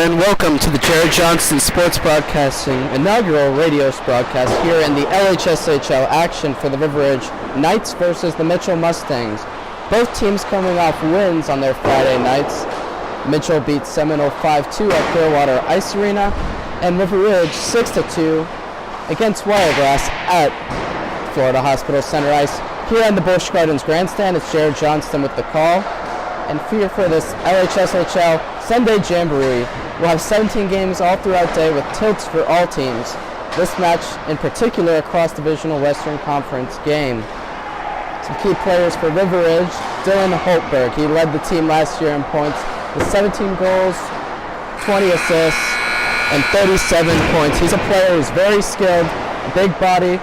and welcome to the Johnston Sports Broadcasting inaugural radio broadcast here in the LHSHL action for the River Ridge Knights versus the Mitchell Mustangs. Both teams coming off wins on their Friday nights. Mitchell beat Seminole 5-2 at Clearwater Ice Arena, and River Ridge 6-2 against Wiregrass at Florida Hospital Center Ice. Here in the Busch Gardens Grandstand, it's Jared Johnston with the call. And here for this LHSHL Sunday Jamboree, we'll have 17 games all throughout the day with tilts for all teams. This match in particular, a cross-divisional Western Conference game. Some key players for River Ridge: Dylan Holtberg. He led the team last year in points with 17 goals, 20 assists, and 37 points. He's a player who's very skilled, big body,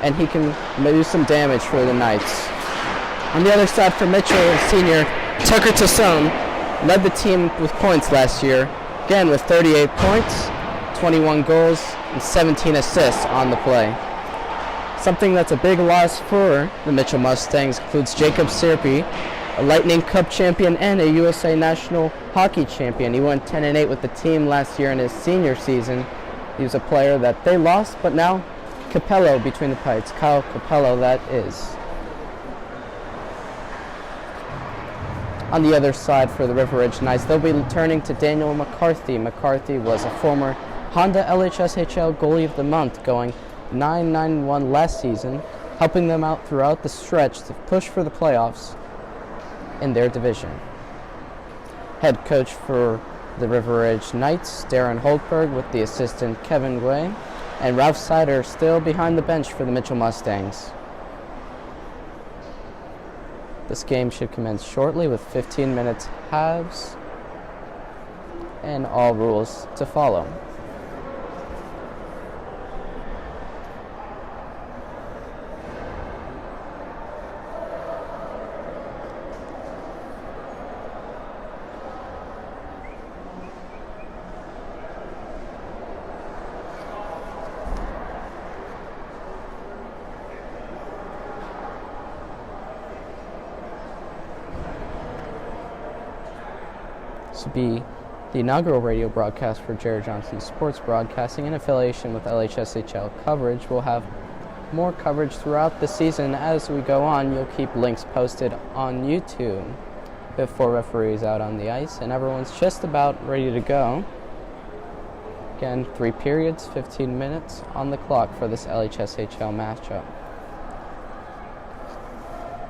and he can do some damage for the Knights. On the other side for Mitchell, senior Tucker Tassone led the team with points last year, again with 38 points, 21 goals, and 17 assists on the play. Something that's a big loss for the Mitchell Mustangs includes Jacob Serpy, a Lightning Cup champion and a USA National Hockey champion. He went 10-8 with the team last year in his senior season. He was a player that they lost, but now Capello between the pipes. Kyle Capello, that is. On the other side for the River Ridge Knights, they'll be turning to Daniel McCarthy. McCarthy was a former Honda LHSHL Goalie of the Month, going 9-9-1 last season, helping them out throughout the stretch to push for the playoffs in their division. Head coach for the River Ridge Knights, Darren Holtberg, with the assistant Kevin Guay, and Ralph Sider still behind the bench for the Mitchell Mustangs. This game should commence shortly with 15 minutes halves and all rules to follow. This will be the inaugural radio broadcast for Jared Johnston Sports Broadcasting in affiliation with LHSHL coverage. We'll have more coverage throughout the season as we go on. You'll keep links posted on YouTube before referees out on the ice, and everyone's just about ready to go. Again, 3 periods, 15 minutes on the clock for this LHSHL matchup.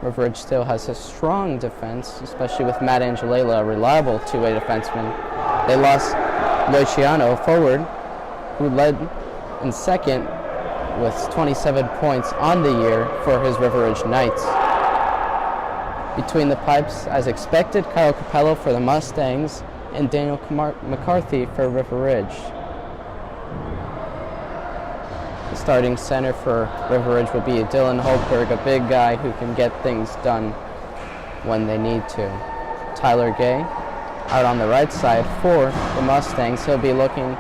River Ridge still has a strong defense, especially with Matt Angelella, a reliable two-way defenseman. They lost Luciano, forward, who led in second with 27 points on the year for his River Ridge Knights. Between the pipes, as expected, Kyle Capello for the Mustangs and Daniel McCarthy for River Ridge. The starting center for River Ridge will be Dylan Holtberg, a big guy who can get things done when they need to. Tyler Gay out on the right side for the Mustangs. He'll be looking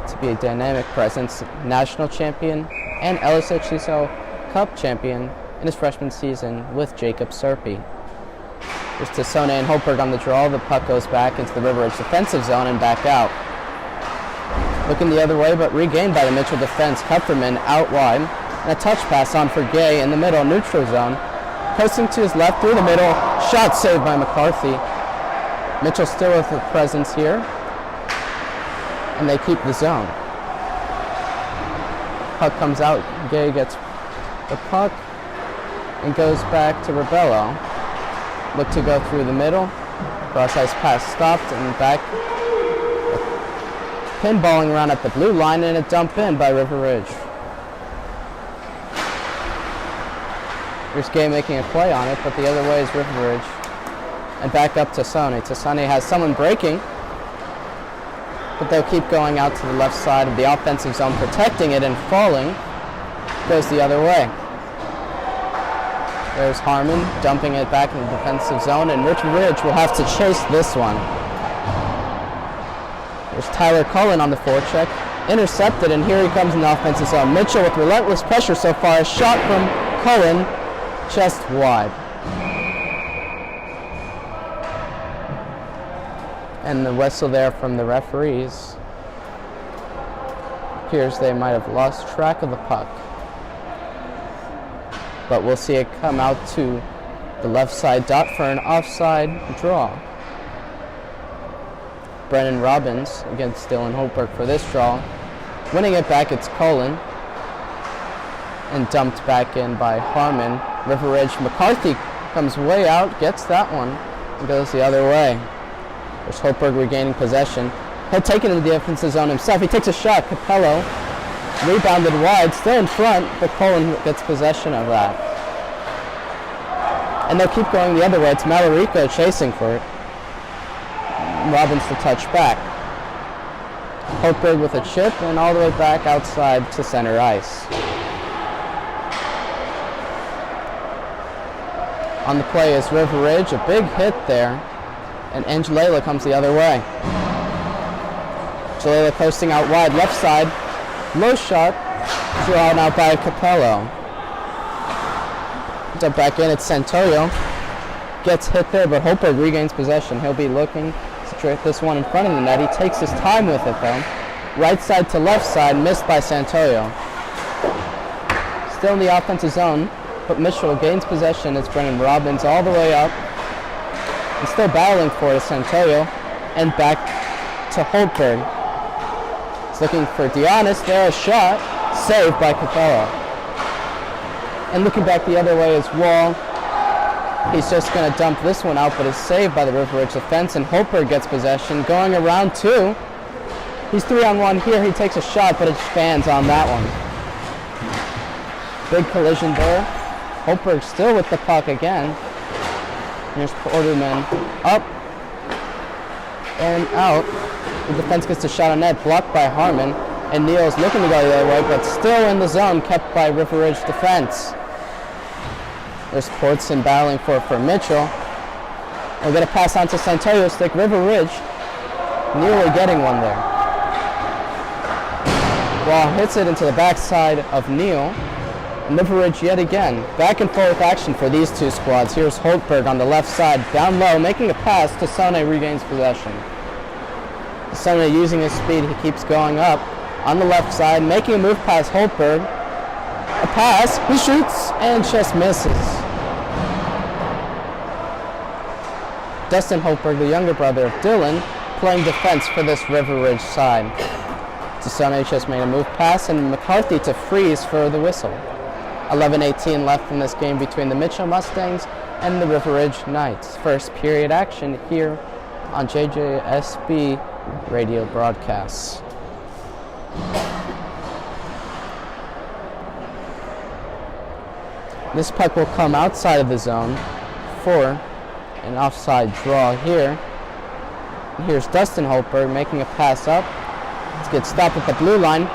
to be a dynamic presence, national champion and LHSHL Cup champion in his freshman season with Jacob Serpy. There's Tassone and Holtberg on the draw. The puck goes back into the River Ridge defensive zone and back out. Looking the other way, but regained by the Mitchell defense. Kupferman out wide, and a touch pass on for Gay in the middle, neutral zone. Posting to his left through the middle, shot saved by McCarthy. Mitchell still with the presence here, and they keep the zone. Puck comes out, Gay gets the puck, and goes back to Rebello. Look to go through the middle, cross-ice pass stopped, and back. Pinballing around at the blue line, and a dump in by River Ridge. Here's Gay making a play on it, but the other way is River Ridge. And back up to Tassone. Tassone has someone breaking, but they'll keep going out to the left side of the offensive zone, protecting it, and falling goes the other way. There's Harmon dumping it back in the defensive zone, and River Ridge will have to chase this one. There's Tyler Cullen on the forecheck, intercepted, and here he comes in the offensive zone. Mitchell with relentless pressure so far. A shot from Cullen, just wide. And the whistle there from the referees. Appears they might have lost track of the puck. But we'll see it come out to the left side dot for an offside draw. Brennan Robbins against Dylan Holberg for this draw. Winning it back, it's Cullen. And dumped back in by Harmon. River Ridge McCarthy comes way out, gets that one, and goes the other way. There's Holberg regaining possession. He'll take it into the offensive zone himself. He takes a shot. Capello rebounded wide, still in front, but Cullen gets possession of that. And they'll keep going the other way. It's Malarico chasing for it. Robbins to touch back. Holberg with a chip and all the way back outside to center ice. On the play is River Ridge, a big hit there, and Angelela comes the other way. Angelela posting out wide, left side, low shot, drawn out by Capello. Dump back in, it's Santoyo. Gets hit there, but Holberg regains possession. He'll be looking to trip this one in front of the net. He takes his time with it though. Right side to left side, missed by Santoyo. Still in the offensive zone, but Mitchell gains possession. It's Brennan Robbins all the way up. And still battling for it, Santoyo. And back to Holberg. He's looking for Dionis. There, a shot. Saved by Capello. And looking back the other way is Wall. He's just going to dump this one out, but is saved by the River Ridge defense. And Holberg gets possession. Going around two. He's 3-on-1 here. He takes a shot, but it fans on that one. Big collision there. Holberg still with the puck again. Here's Porterman up and out. The defense gets a shot on net, blocked by Harmon. And Neal's looking to go the other way, but still in the zone, kept by River Ridge defense. There's Portson battling for Mitchell. We'll get a pass on to Santoyo stick. River Ridge nearly getting one there. Ball hits it into the backside of Neal. River Ridge yet again. Back and forth action for these two squads. Here's Holberg on the left side, down low, making a pass. Tassone regains possession. Tassone using his speed, he keeps going up on the left side, making a move past Holberg. A pass, he shoots, and just misses. Dustin Holberg, the younger brother of Dylan, playing defense for this River Ridge side. Tassone just made a move pass, and McCarthy to freeze for the whistle. 11:18 left in this game between the Mitchell Mustangs and the River Ridge Knights. First period action here on JJSB radio broadcasts. This puck will come outside of the zone for an offside draw here. And here's Dustin Holberg making a pass up. Let's get stopped at the blue line.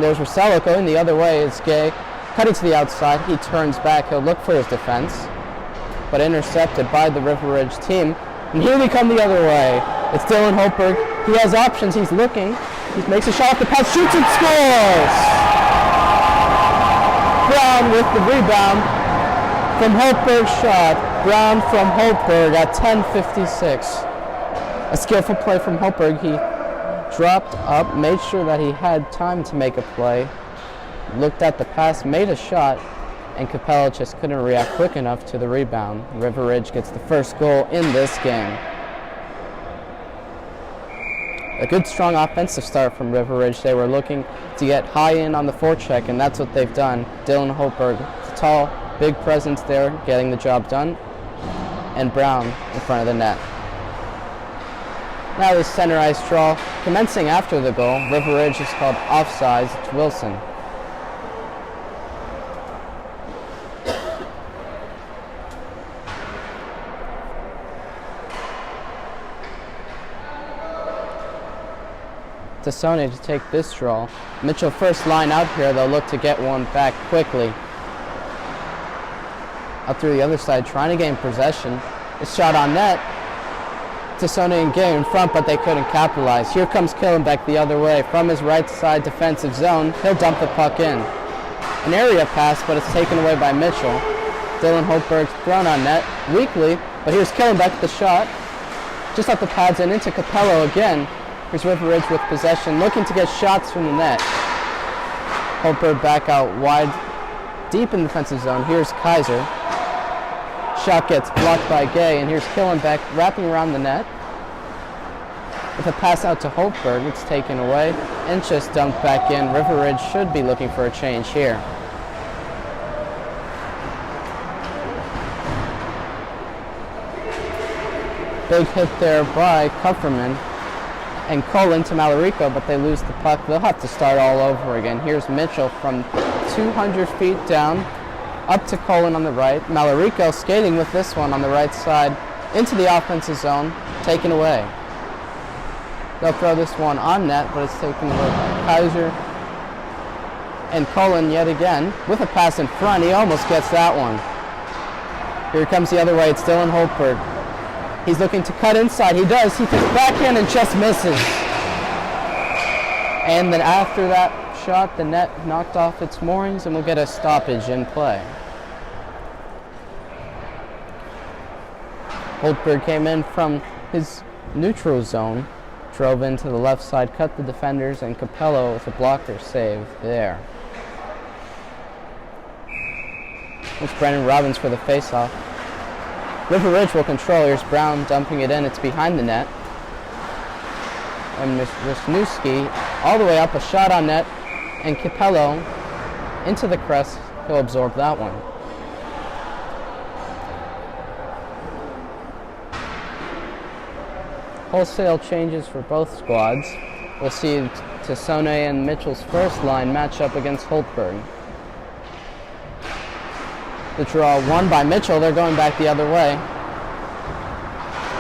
There's Rosello going the other way. It's Gay. Cutting to the outside, he turns back, he'll look for his defense, but intercepted by the River Ridge team. And here they come the other way. It's Dylan Holberg. He has options, he's looking. He makes a shot off the pass, shoots and scores! Brown with the rebound from Holberg's shot. Brown from Holberg at 10:56. A skillful play from Holberg. He dropped up, made sure that he had time to make a play. Looked at the pass, made a shot, and Capello just couldn't react quick enough to the rebound. River Ridge gets the first goal in this game. A good, strong offensive start from River Ridge. They were looking to get high in on the forecheck, and that's what they've done. Dylan Holberg, tall, big presence there, getting the job done, and Brown in front of the net. Now the center ice draw, commencing after the goal. River Ridge is called offsides. It's Wilson. Tassone to take this draw. Mitchell first line out here. They'll look to get one back quickly. Up through the other side, trying to gain possession. A shot on net. Tassone and Gay in front, but they couldn't capitalize. Here comes Killenbeck the other way from his right side defensive zone. He'll dump the puck in. An area pass, but it's taken away by Mitchell. Dylan Holberg's thrown on net weakly, but here's Killenbeck with the shot. just off the pads and into Capello again. Here's River Ridge with possession, looking to get shots from the net. Holtberg back out wide, deep in the defensive zone. Here's Kaiser. Shot gets blocked by Gay, and here's Killenbeck wrapping around the net. With a pass out to Holtberg, it's taken away and just dumped back in. River Ridge should be looking for a change here. Big hit there by Kupferman and Cullen to Malarico, but they lose the puck. They'll have to start all over again. Here's Mitchell from 200 feet down, up to Cullen on the right. Malarico skating with this one on the right side into the offensive zone, taken away. They'll throw this one on net, but it's taken away by Kaiser. And Cullen yet again with a pass in front. He almost gets that one. Here comes the other way. It's Dylan Holtberg. He's looking to cut inside. He does. He gets backhand and just misses. And then after that shot, the net knocked off its moorings, and we'll get a stoppage in play. Holtberg came in from his neutral zone, drove into the left side, cut the defenders, and Capello with a blocker save there. It's Brennan Robbins for the faceoff. River Ridge will control. Here's Brown dumping it in. It's behind the net. And Wisniewski all the way up, a shot on net, and Capello into the crest. He'll absorb that one. Wholesale changes for both squads. We'll see Tassone and Mitchell's first line match up against Holtberg. The draw won by Mitchell. They're going back the other way.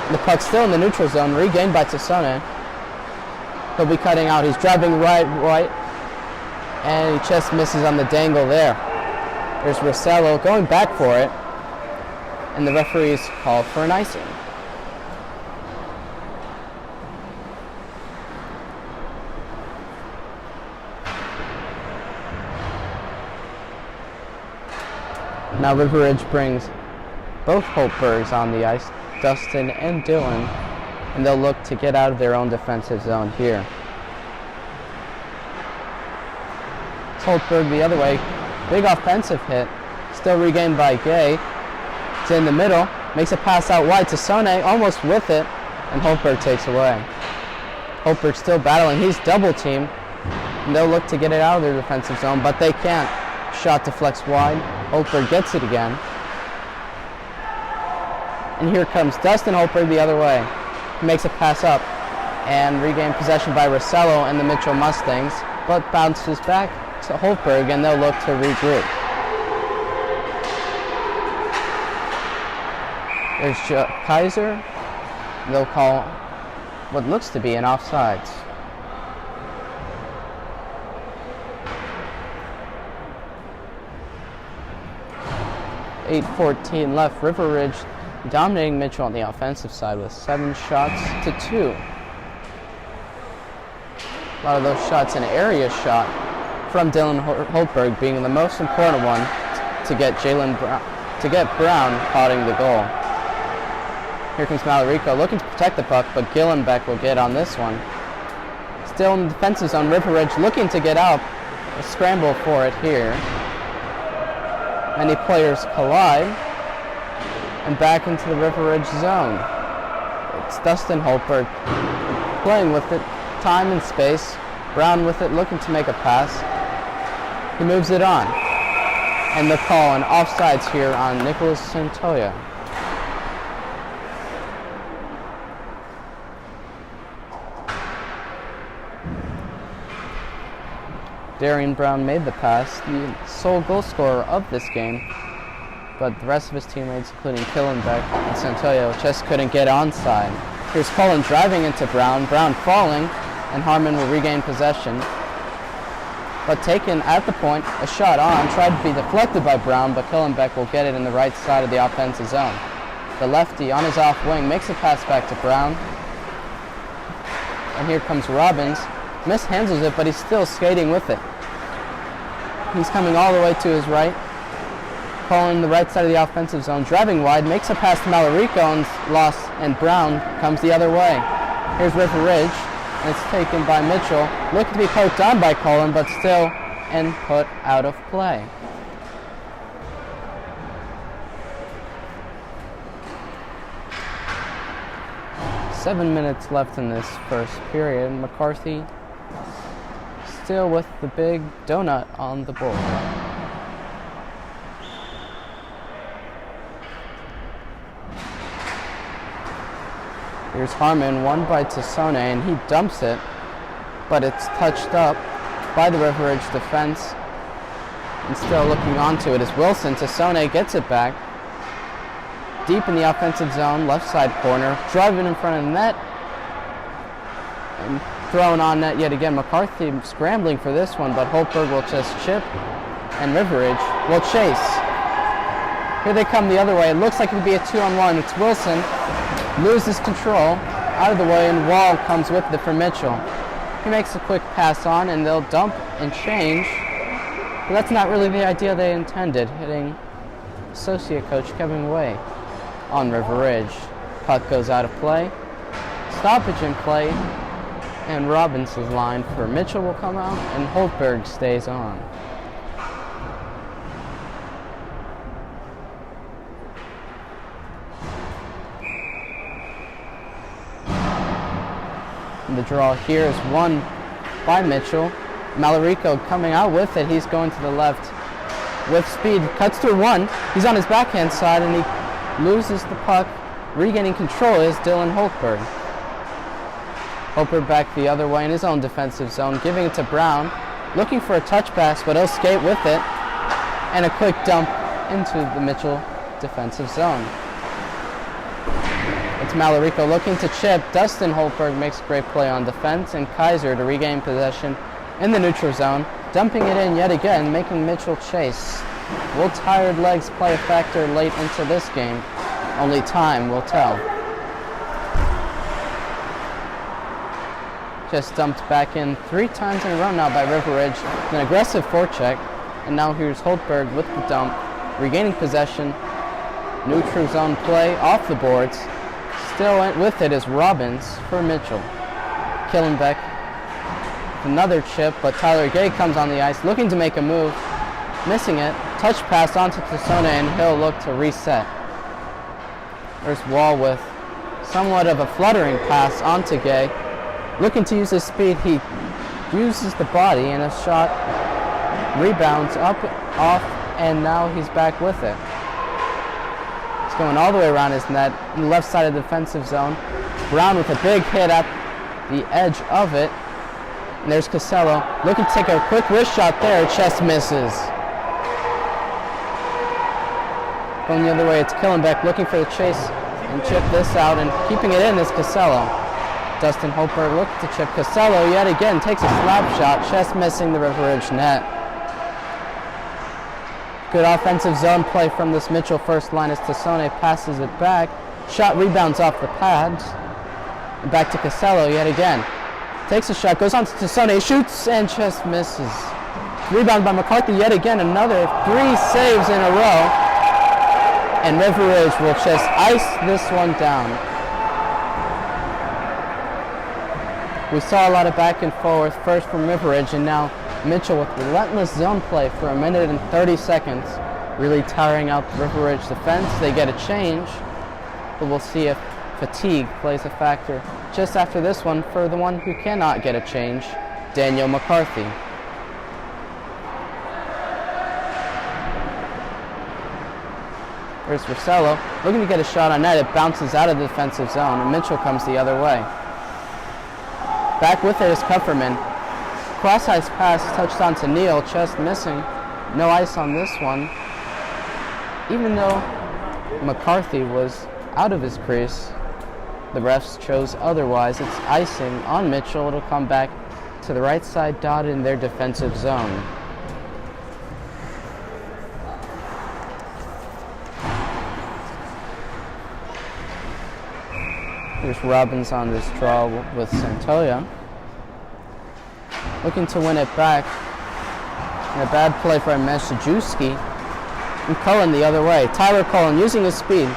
The puck's still in the neutral zone, regained by Tassone. He'll be cutting out. He's driving right, and he just misses on the dangle there. There's Rossello going back for it, and the referees call for an icing. Now River Ridge brings both Holtbergs on the ice, Dustin and Dylan, and they'll look to get out of their own defensive zone here. It's Holtberg the other way. Big offensive hit, still regained by Gay. It's in the middle, makes a pass out wide to Sone, almost with it, and Holtberg takes away. Holtberg still battling. He's double teamed, and they'll look to get it out of their defensive zone, but they can't. Shot deflects wide. Holtberg gets it again. And here comes Dustin Holtberg the other way. He makes a pass up and regained possession by Rossello and the Mitchell Mustangs, but bounces back to Holtberg, and they'll look to regroup. There's Kaiser. They'll call what looks to be an offsides. 8:14 left. River Ridge dominating Mitchell on the offensive side with 7 shots to 2. A lot of those shots an area shot from Dylan Holtberg being the most important one to get Brown potting the goal. Here comes Malarico looking to protect the puck, but Gillenbeck will get on this one. Still in the defensive zone, River Ridge looking to get out. A scramble for it here. Many players collide, and back into the River Ridge zone. It's Dustin Holtberg playing with it, time and space. Brown with it, looking to make a pass. He moves it on. And the call, an offsides here on Nicholas Santoya. Darian Brown made the pass, the sole goal scorer of this game, but the rest of his teammates, including Killenbeck and Santoyo, just couldn't get onside. Here's Cullen driving into Brown, Brown falling, and Harmon will regain possession. But taken at the point, a shot on, tried to be deflected by Brown, but Killenbeck will get it in the right side of the offensive zone. The lefty on his off wing makes a pass back to Brown. And here comes Robbins. Mishandles it, but he's still skating with it. He's coming all the way to his right. Calling the right side of the offensive zone, driving wide, makes a pass to Malarico and lost, and Brown comes the other way. Here's River Ridge, and it's taken by Mitchell. Looking to be poked on by Cullen, but still and put out of play. Seven minutes left in this first period. McCarthy still with the big donut on the board. Here's Harmon, one by Tassone, and he dumps it, but it's touched up by the River Ridge defense. And still looking onto it is Wilson. Tassone gets it back. Deep in the offensive zone, left side corner, driving in front of the net, and thrown on net yet again. McCarthy scrambling for this one, but Holtberg will just chip, and River Ridge will chase. Here they come the other way. It looks like it could be a 2-on-1. It's Wilson, loses control, out of the way, and Wall comes with it for Mitchell. He makes a quick pass on, and they'll dump and change, but that's not really the idea they intended, hitting associate coach Kevin Way on River Ridge. Puck goes out of play, stoppage in play, and Robinson's line for Mitchell will come out, and Holtberg stays on. And the draw here is won by Mitchell. Malarico coming out with it. He's going to the left with speed. Cuts through one. He's on his backhand side, and he loses the puck. Regaining control is Dylan Holtberg. Holtberg back the other way in his own defensive zone, giving it to Brown. Looking for a touch pass, but he'll skate with it. And a quick dump into the Mitchell defensive zone. It's Malarico looking to chip. Dustin Holtberg makes a great play on defense, and Kaiser to regain possession in the neutral zone, dumping it in yet again, making Mitchell chase. Will tired legs play a factor late into this game? Only time will tell. Just dumped back in 3 times in a row now by River Ridge. An aggressive forecheck, and now here's Holtberg with the dump, regaining possession. Neutral zone play off the boards. Still with it is Robbins for Mitchell. Killenbeck, another chip, but Tyler Gay comes on the ice looking to make a move. Missing it. Touch pass onto Tassone, and he'll look to reset. There's Wall with somewhat of a fluttering pass onto Gay. Looking to use his speed, he uses the body, and a shot rebounds up, off, and now he's back with it. He's going all the way around his net, in the left side of the defensive zone. Brown with a big hit at the edge of it. And there's Casello looking to take a quick wrist shot there. Chest misses. Going the other way, it's Killenbeck looking for the chase and chip this out, and keeping it in is Casello. Dustin Holtberg looking to chip. Casello yet again takes a slap shot, chest missing the River Ridge net. Good offensive zone play from this Mitchell first line as Tassone passes it back. Shot rebounds off the pads. And back to Casello yet again. Takes a shot, goes on to Tassone, shoots, and just misses. Rebound by McCarthy yet again, another 3 saves in a row. And River Ridge will just ice this one down. We saw a lot of back and forth, first from River Ridge, and now Mitchell with relentless zone play for 1 minute and 30 seconds, really tiring out the River Ridge defense. They get a change, but we'll see if fatigue plays a factor just after this one for the one who cannot get a change, Daniel McCarthy. There's Rosello looking to get a shot on net. It bounces out of the defensive zone, and Mitchell comes the other way. Back with it is Kupferman. Cross-ice pass touched onto Neal, chest missing. No ice on this one. Even though McCarthy was out of his crease, the refs chose otherwise. It's icing on Mitchell. It'll come back to the right side dot in their defensive zone. Here's Robbins on this draw with Santoya. Looking to win it back. And a bad play from Masajewski. And Cullen the other way. Tyler Cullen using his speed.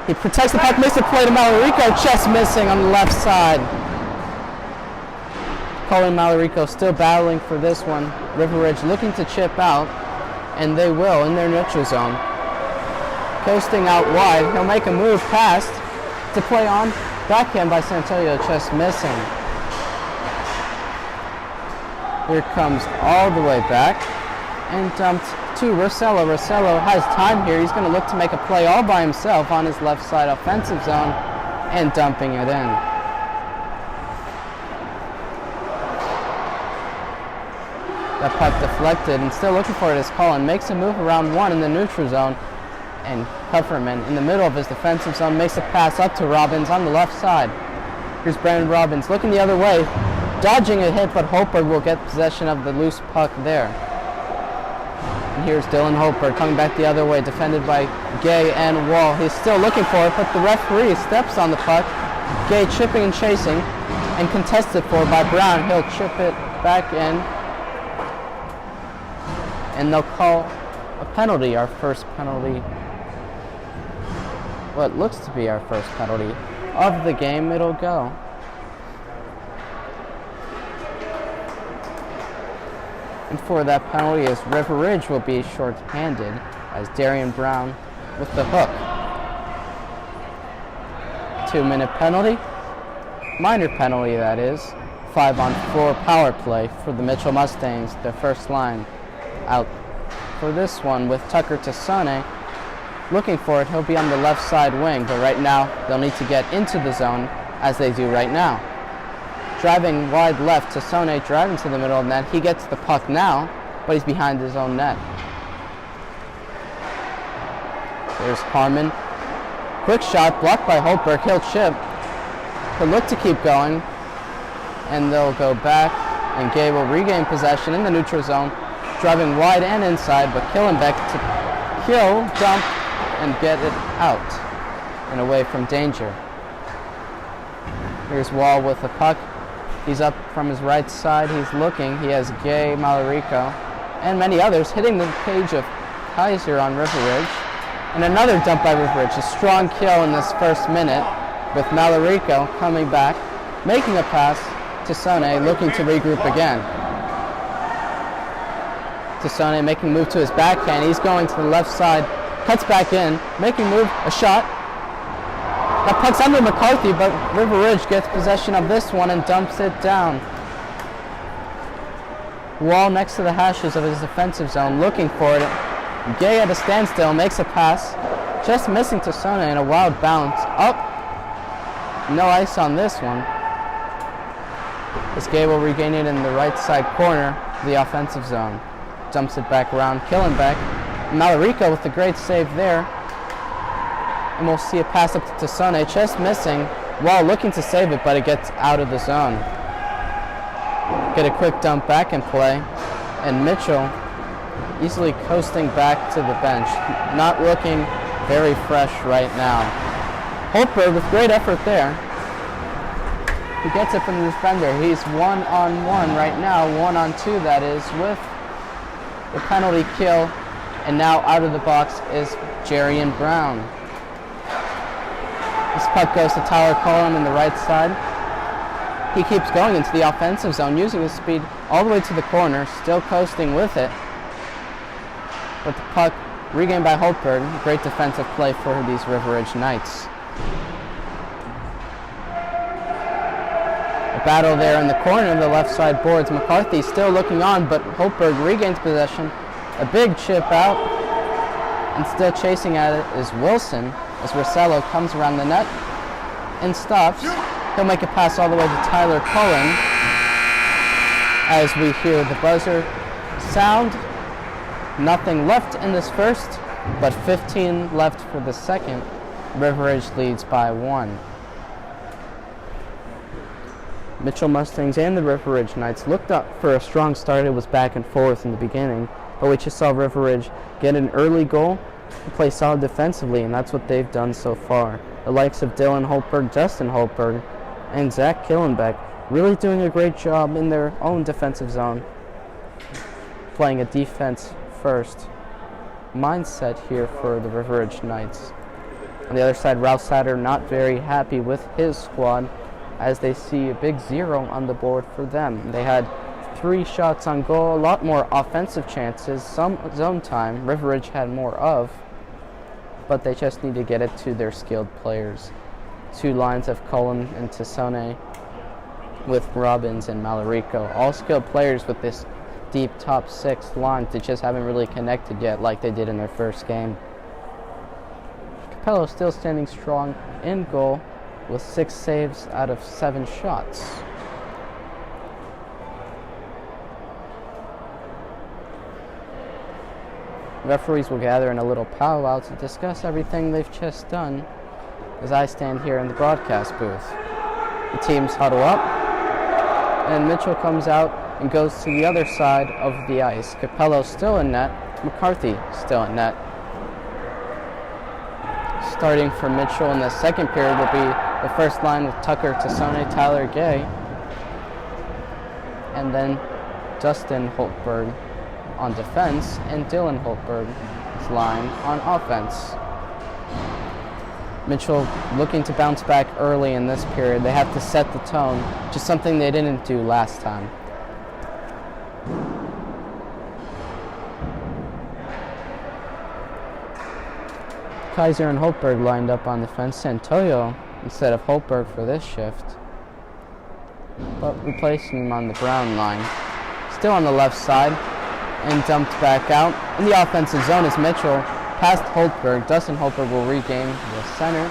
He protects the puck, makes the play to Malarico, just missing on the left side. Cullen Malarico still battling for this one. River Ridge looking to chip out, and they will in their neutral zone. Coasting out wide, he'll make a move past to play on. Backhand by Santoyo, just missing. Here comes all the way back and dumped to Rossello. Rossello has time here. He's going to look to make a play all by himself on his left side offensive zone and dumping it in. That puck deflected and still looking for it as Cullen makes a move around one in the neutral zone, and Pufferman in the middle of his defensive zone makes a pass up to Robbins on the left side. Here's Brandon Robbins looking the other way, dodging a hit, but Holberg will get possession of the loose puck there. And here's Dylan Holberg coming back the other way, defended by Gay and Wall. He's still looking for it, but the referee steps on the puck. Gay chipping and chasing, and contested for by Brown. He'll chip it back in, and they'll call a penalty, our first penalty. What looks to be our first penalty of the game. It'll go. And for that penalty, as River Ridge will be short-handed as Darian Brown with the hook. 2-minute penalty. Minor penalty, that is. 5-on-4 power play for the Mitchell Mustangs, their first line out for this one with Tucker Tassone. Looking for it, he'll be on the left side wing, but right now they'll need to get into the zone as they do right now. Driving wide left, Tassone driving to the middle of the net. He gets the puck now, but he's behind his own net. There's Harmon. Quick shot, blocked by Holberg. He'll chip. He'll look to keep going, and they'll go back, and Gay will regain possession in the neutral zone, driving wide and inside, but Killenbeck to kill, dump, and get it out and away from danger. Here's Wall with the puck. He's up from his right side. He's looking. He has Gay, Malarico, and many others hitting the cage of Kaiser on River Ridge. And another dump by River Ridge. A strong kill in this first minute with Malarico coming back, making a pass to Tassone, looking to regroup again. Tassone making a move to his backhand. He's going to the left side, cuts back in, making a move, a shot. That puck's under McCarthy, but River Ridge gets possession of this one and dumps it down. Wall next to the hashes of his defensive zone, looking for it. Gay at a standstill, makes a pass, just missing Tassone in a wild bounce. Up. No ice on this one. As Gay will regain it in the right side corner of the offensive zone. Dumps it back around, Killenbeck. Malarico with a great save there. And we'll see a pass up to Tassone, just missing. Wall looking to save it, but it gets out of the zone. Get a quick dump back in play. And Mitchell easily coasting back to the bench. Not looking very fresh right now. Holberg with great effort there. He gets it from the defender. He's 1-on-1 right now, 1-on-2 that is, with the penalty kill. And now out of the box is Jerian Brown. This puck goes to Tyler Cullen in the right side. He keeps going into the offensive zone, using his speed all the way to the corner, still coasting with it. But the puck regained by Holberg. Great defensive play for these River Ridge Knights. A battle there in the corner of the left side boards. McCarthy still looking on, but Holberg regains possession. A big chip out, and still chasing at it is Wilson as Rossello comes around the net and stops. He'll make a pass all the way to Tyler Cullen as we hear the buzzer sound. Nothing left in this first, but 15 left for the second. River Ridge leads by 1. Mitchell Mustangs and the River Ridge Knights looked up for a strong start. It was back and forth in the beginning, but we just saw River Ridge get an early goal and play solid defensively, and that's what they've done so far. The likes of Dylan Holberg, Justin Holberg, and Zach Killenbeck really doing a great job in their own defensive zone, playing a defense first mindset here for the River Ridge Knights. On the other side, Ralph Satter not very happy with his squad as they see a big 0 on the board for them. They had 3 shots on goal, a lot more offensive chances, some zone time River Ridge had more of, but they just need to get it to their skilled players. 2 lines of Cullen and Tassone with Robbins and Malarico, all skilled players with this deep top 6 line. They just haven't really connected yet like they did in their first game. Capello still standing strong in goal with 6 saves out of 7 shots. Referees will gather in a little powwow to discuss everything they've just done as I stand here in the broadcast booth. The teams huddle up, and Mitchell comes out and goes to the other side of the ice. Capello still in net, McCarthy still in net. Starting for Mitchell in the second period will be the first line with Tucker, Tassone, Tyler Gay, and then Dustin Holtberg on defense and Dylan Holtberg's line on offense. Mitchell looking to bounce back early in this period. They have to set the tone, which is something they didn't do last time. Kaiser and Holtberg lined up on the fence. Santoyo instead of Holtberg for this shift, but replacing him on the Brown line. Still on the left side and dumped back out. In the offensive zone is Mitchell. Past Holtberg. Dustin Holtberg will regain the center.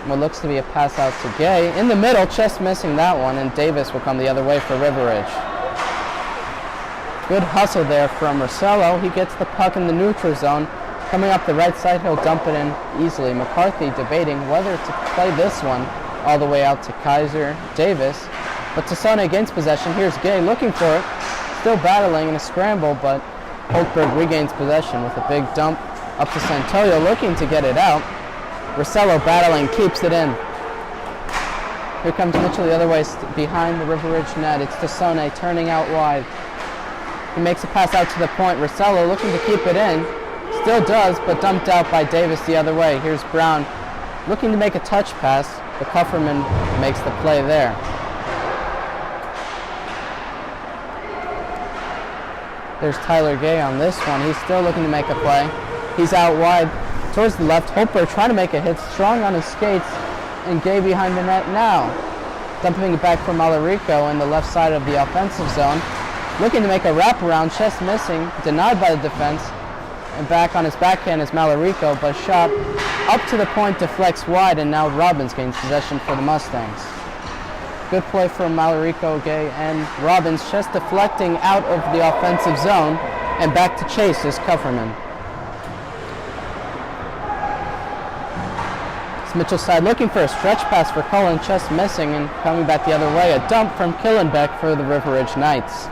What looks to be a pass out to Gay. In the middle, just missing that one, and Davis will come the other way for River Ridge. Good hustle there from Rossello. He gets the puck in the neutral zone. Coming up the right side, he'll dump it in easily. McCarthy debating whether to play this one all the way out to Kaiser Davis. But Tassone against possession. Here's Gay looking for it. Still battling in a scramble, but Holtberg regains possession with a big dump up to Santoyo looking to get it out. Rossello battling, keeps it in. Here comes Mitchell the other way behind the River Ridge net. It's Tassone turning out wide. He makes a pass out to the point. Rossello looking to keep it in. Still does, but dumped out by Davis the other way. Here's Brown looking to make a touch pass, but Kufferman makes the play there. There's Tyler Gay on this one. He's still looking to make a play. He's out wide towards the left. Holtberg trying to make a hit, strong on his skates, and Gay behind the net now. Dumping it back for Malarico in the left side of the offensive zone. Looking to make a wraparound, just missing, denied by the defense. And back on his backhand is Malarico, but shot up to the point, deflects wide, and now Robbins gains possession for the Mustangs. Good play from Malarico, Gay, and Robbins just deflecting out of the offensive zone, and back to chase is Kufferman. It's Mitchell's side looking for a stretch pass for Cullen, just missing, and coming back the other way, a dump from Killenbeck for the River Ridge Knights.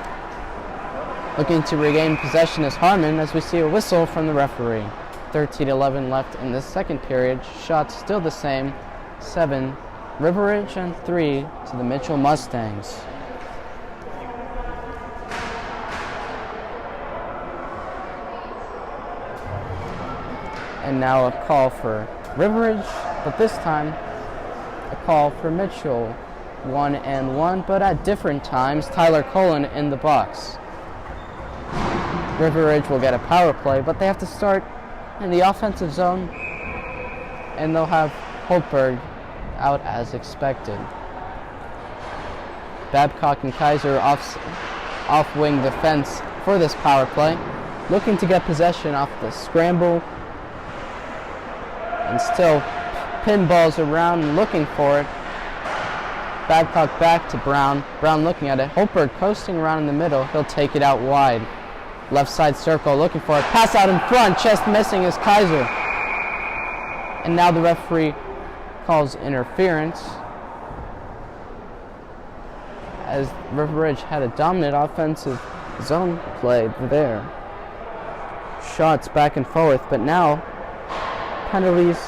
Looking to regain possession is Harmon as we see a whistle from the referee. 13:11 left in the second period. Shots still the same. 7 River Ridge and 3 to the Mitchell Mustangs. And now a call for River Ridge, but this time a call for Mitchell. 1-1, but at different times. Tyler Cullen in the box. River Ridge will get a power play, but they have to start in the offensive zone, and they'll have Holtberg out as expected. Babcock and Kaiser off-wing defense for this power play, looking to get possession off the scramble, and still pinballs around and looking for it. Babcock back to Brown. Brown looking at it. Holtberg coasting around in the middle. He'll take it out wide. Left side circle, looking for it. Pass out in front, just missing is Kaiser. And now the referee calls interference, as River Ridge had a dominant offensive zone play there. Shots back and forth, but now penalties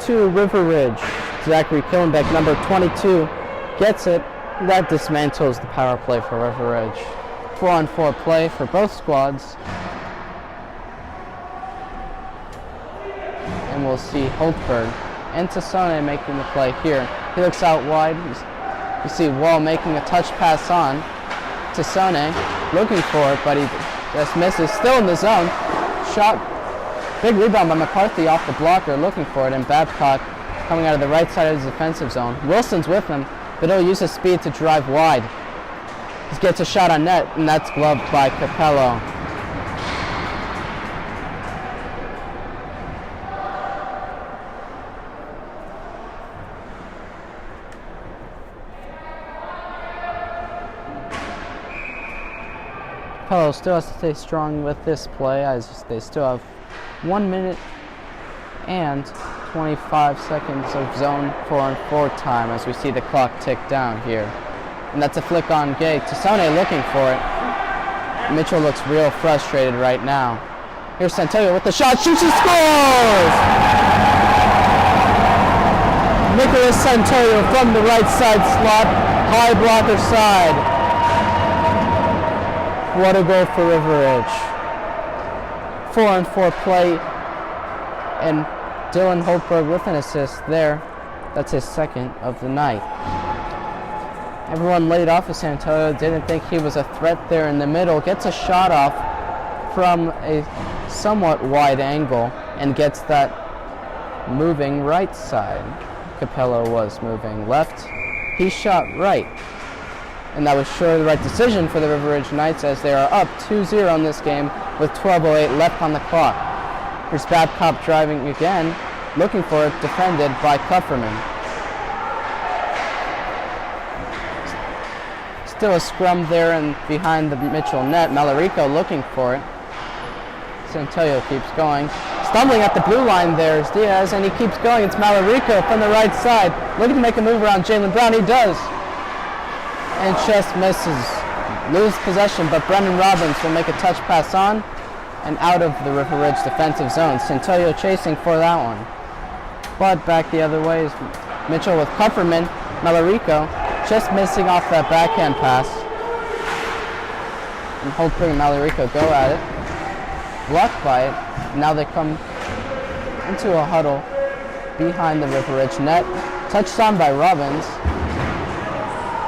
to River Ridge. Zachary Killenbeck, number 22, gets it. That dismantles the power play for River Ridge. 4-on-4 play for both squads. and we'll see Holtberg and Tassone making the play here. He looks out wide. You see Wall making a touch pass on. Tassone looking for it, but he just misses. Still in the zone. Shot. Big rebound by McCarthy off the blocker, looking for it, and Babcock coming out of the right side of his defensive zone. Wilson's with him, but he'll use his speed to drive wide. He gets a shot on net, and that's gloved by Capello. Capello still has to stay strong with this play, as they still have 1 minute and 25 seconds of zone 4-on-4 time as we see the clock tick down here. And that's a flick on Gay. Tassone looking for it. Mitchell looks real frustrated right now. Here's Santoyo with the shot, shoots and scores! Nicholas Santoyo from the right side slot, high blocker side. What a goal for River Ridge. 4-on-4 play, and Dylan Holtberg with an assist there. That's his second of the night. Everyone laid off of Santoyo, didn't think he was a threat there in the middle. Gets a shot off from a somewhat wide angle and gets that moving right side. Capello was moving left. He shot right. And that was sure the right decision for the River Ridge Knights as they are up 2-0 in this game with 12:08 left on the clock. Here's Babcock driving again, looking for it, defended by Kupferman. Still a scrum there and behind the Mitchell net. Malarico looking for it. Santoyo keeps going. Stumbling at the blue line there is Diaz, and he keeps going. It's Malarico from the right side. Looking to make a move around Jalen Brown. He does. And just misses. Lose possession, but Brendan Robbins will make a touch pass on and out of the River Ridge defensive zone. Santoyo chasing for that one. But back the other way is Mitchell with Kupferman. Malarico just missing off that backhand pass. And Holtberg and Malarico go at it. Blocked by it. Now they come into a huddle behind the River Ridge net. Touched on by Robbins.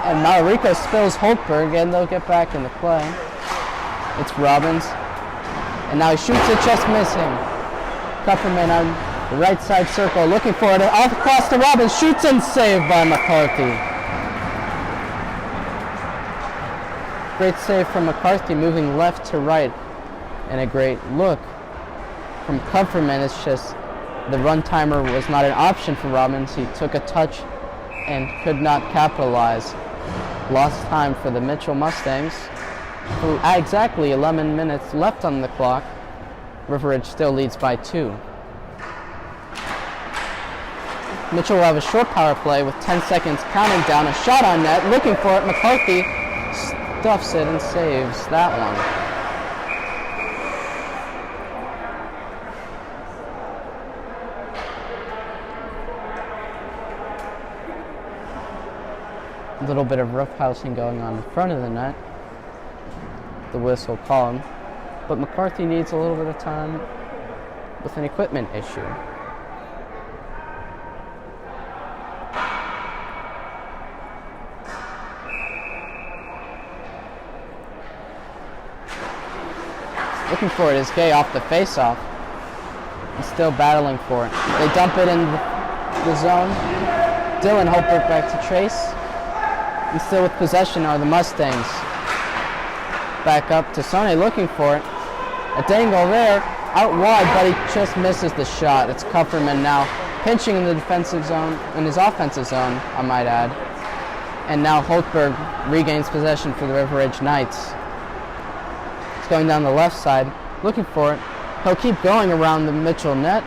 And Malarico spills Holtberg, and they'll get back in the play. It's Robbins. And now he shoots it, just missing. Kupferman on the right side circle, looking for it. Off across to Robbins, shoots and saved by McCarthy. Great save from McCarthy, moving left to right. And a great look from Kupferman. It's just the run timer was not an option for Robbins. He took a touch and could not capitalize. Lost time for the Mitchell Mustangs. Exactly 11 minutes left on the clock. River Ridge still leads by 2. Mitchell will have a short power play with 10 seconds counting down. A shot on net, looking for it. McCarthy stuffs it and saves that one. A little bit of roughhousing going on in front of the net. The whistle called, but McCarthy needs a little bit of time with an equipment issue. Looking for it is Gay off the face-off. He's still battling for it. They dump it in the zone. Dylan Holtberg back to Trace. And still with possession are the Mustangs. Back up to Sonny looking for it. A dangle there, out wide, but he just misses the shot. It's Kupferman now pinching in the defensive zone, in his offensive zone, I might add. And now Holtberg regains possession for the River Ridge Knights. He's going down the left side, looking for it. He'll keep going around the Mitchell net,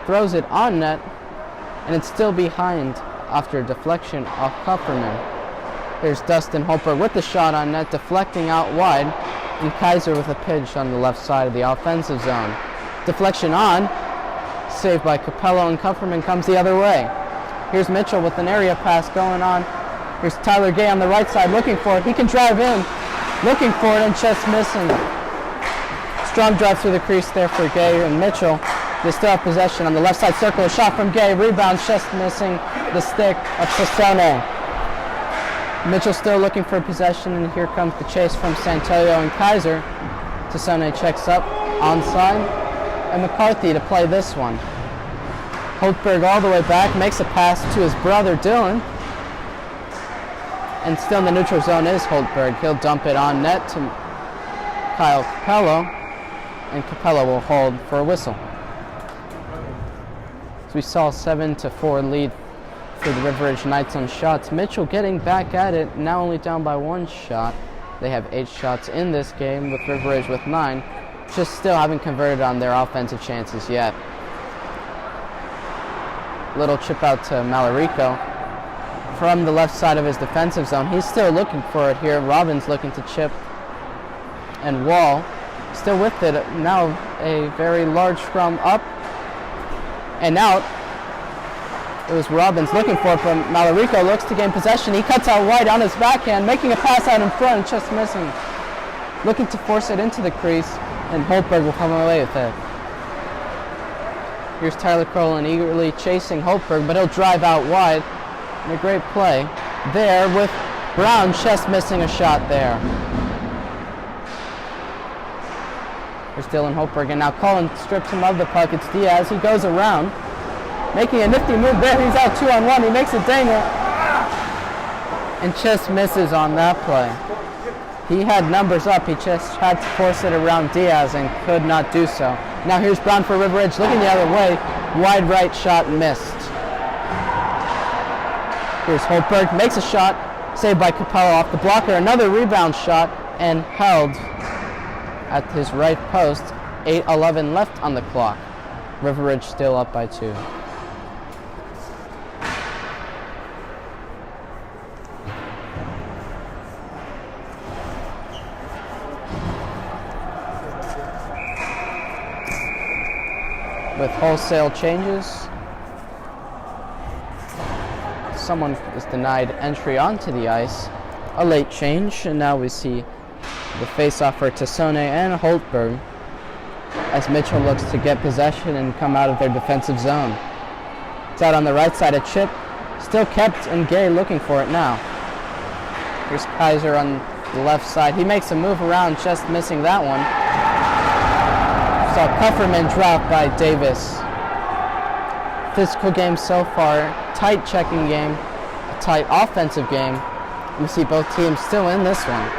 throws it on net, and it's still behind after a deflection off Kupferman. Here's Dustin Holtberg with the shot on net, deflecting out wide, and Kaiser with a pinch on the left side of the offensive zone. Deflection on, saved by Capello, and Kupferman comes the other way. Here's Mitchell with an area pass going on. Here's Tyler Gay on the right side looking for it. He can drive in, looking for it, and just missing. Strong drive through the crease there for Gay and Mitchell. They still have possession on the left side circle. A shot from Gay. Rebound, just missing the stick of Sassone. Mitchell still looking for possession, and here comes the chase from Santoyo and Kaiser. Sassone checks up, onside, and McCarthy to play this one. Holtberg all the way back, makes a pass to his brother Dylan. And still in the neutral zone is Holtberg. He'll dump it on net to Kyle Capello, and Capello will hold for a whistle. So we saw a 7-4 lead for the River Ridge Knights on shots. Mitchell getting back at it, now only down by 1 shot. They have 8 shots in this game, with River Ridge with 9. Just still haven't converted on their offensive chances yet. Little chip out to Malarico from the left side of his defensive zone. He's still looking for it here. Robbins looking to chip, and Wall still with it. Now a very large scrum up and out. It was Robbins looking for it, but Malarico looks to gain possession. He cuts out wide on his backhand, making a pass out in front, just missing. Looking to force it into the crease, and Holtberg will come away with it. Here's Tyler Crowland eagerly chasing Holtberg, but he'll drive out wide. And a great play there with Brown just missing a shot there. Here's Dylan Holtberg, and now Cullen strips him of the puck. It's Diaz. He goes around, making a nifty move there. He's out 2-on-1. He makes a dangle and just misses on that play. He had numbers up. He just had to force it around Diaz and could not do so. Now here's Brown for River Ridge, looking the other way. Wide right shot missed. Here's Holtberg, makes a shot, saved by Capello off the blocker. Another rebound shot and held at his right post. 8:11 left on the clock. River Ridge still up by 2. With wholesale changes, someone is denied entry onto the ice. A late change, and now we see the face-off for Tassone and Holtberg as Mitchell looks to get possession and come out of their defensive zone. It's out on the right side, a chip, still kept, and Gay looking for it now. Here's Kaiser on the left side. He makes a move around, just missing that one. Saw Kufferman drop by Davis. Physical game so far, tight checking game, a tight offensive game. We see both teams still in this one.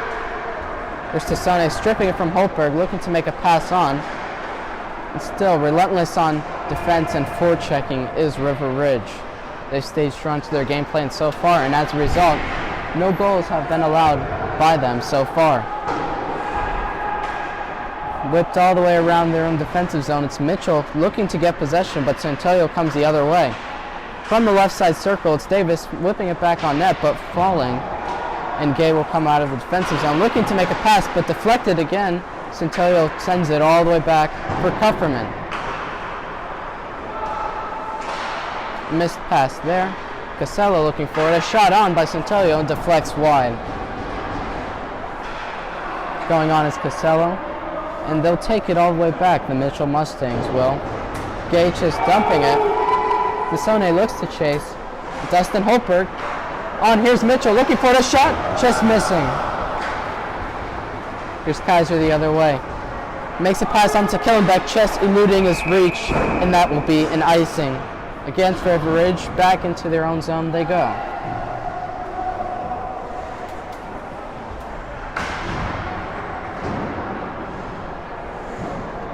There's Tassone stripping it from Holtberg, looking to make a pass on. And still relentless on defense and forechecking is River Ridge. They've stayed strong to their game plan so far, and as a result, no goals have been allowed by them so far. Whipped all the way around their own defensive zone. It's Mitchell looking to get possession, but Santoyo comes the other way. From the left side circle, it's Davis whipping it back on net, but falling. And Gay will come out of the defensive zone, looking to make a pass, but deflected again. Santoyo sends it all the way back for Kufferman. Missed pass there. Casello looking for it. A shot on by Santoyo and deflects wide. Going on is Casello. And they'll take it all the way back, the Mitchell Mustangs will. Gay just dumping it. Tassone looks to chase. Dustin Holtberg. On, here's Mitchell looking for the shot. Just missing. Here's Kaiser the other way. Makes a pass on to Killenbeck, just eluding his reach, and that will be an icing. Against River Ridge, back into their own zone they go.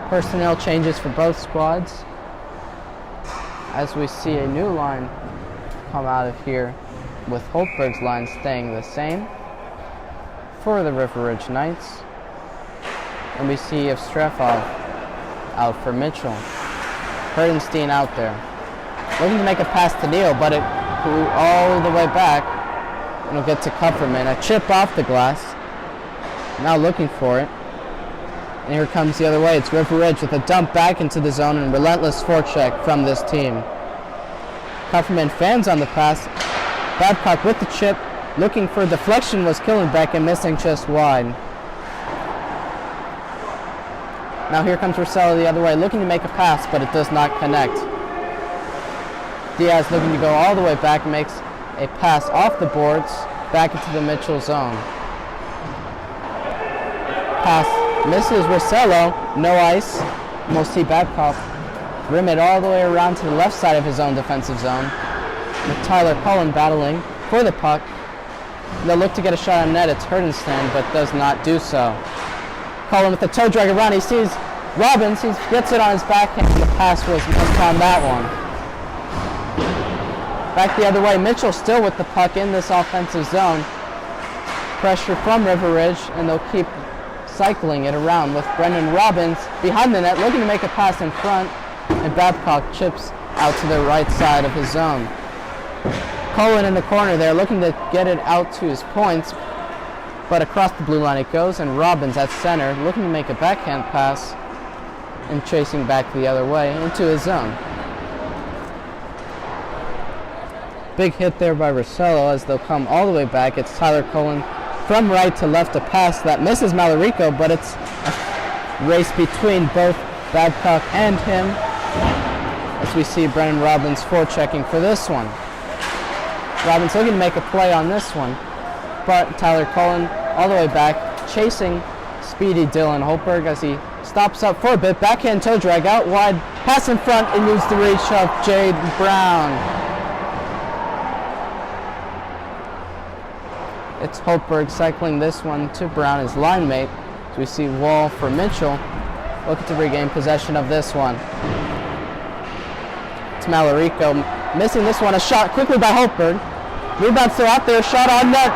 Personnel changes for both squads as we see a new line come out of here, with Holtberg's line staying the same for the River Ridge Knights. And we see Evstrefov out for Mitchell. Herdenstein out there. Looking to make a pass to Neal, but it flew all the way back. And it'll get to Kupferman. A chip off the glass. Now looking for it. And here comes the other way. It's River Ridge with a dump back into the zone and relentless forecheck from this team. Kupferman fans on the pass. Babcock with the chip. Looking for deflection was Killenbeck and missing just wide. Now here comes Rossello the other way, looking to make a pass, but it does not connect. Diaz looking to go all the way back, makes a pass off the boards, back into the Mitchell zone. Pass misses Rossello, no ice. We'll see Babcock rim it all the way around to the left side of his own defensive zone, with Tyler Cullen battling for the puck. They'll look to get a shot on net. It's Hurdenstand, but does not do so. Cullen with the toe drag around. He sees Robbins. He gets it on his backhand. The pass was missed on that one. Back the other way. Mitchell still with the puck in this offensive zone. Pressure from River Ridge, and they'll keep cycling it around with Brendan Robbins behind the net, looking to make a pass in front, and Babcock chips out to the right side of his zone. Cullen in the corner there, looking to get it out to his points, but across the blue line it goes, and Robbins at center, looking to make a backhand pass and chasing back the other way into his zone. Big hit there by Rossello as they'll come all the way back. It's Tyler Cullen from right to left, a pass that misses Malarico, but it's a race between both Babcock and him as we see Brendan Robbins forechecking for this one. Robbins looking to make a play on this one, but Tyler Cullen all the way back, chasing speedy Dylan Holberg as he stops up for a bit. Backhand toe drag out wide, pass in front, and moves the reach of Jade Brown. It's Holberg cycling this one to Brown, his line mate. So we see Wall for Mitchell, looking to regain possession of this one. It's Malarico missing this one, a shot quickly by Holberg. Rebound still out there, shot on net,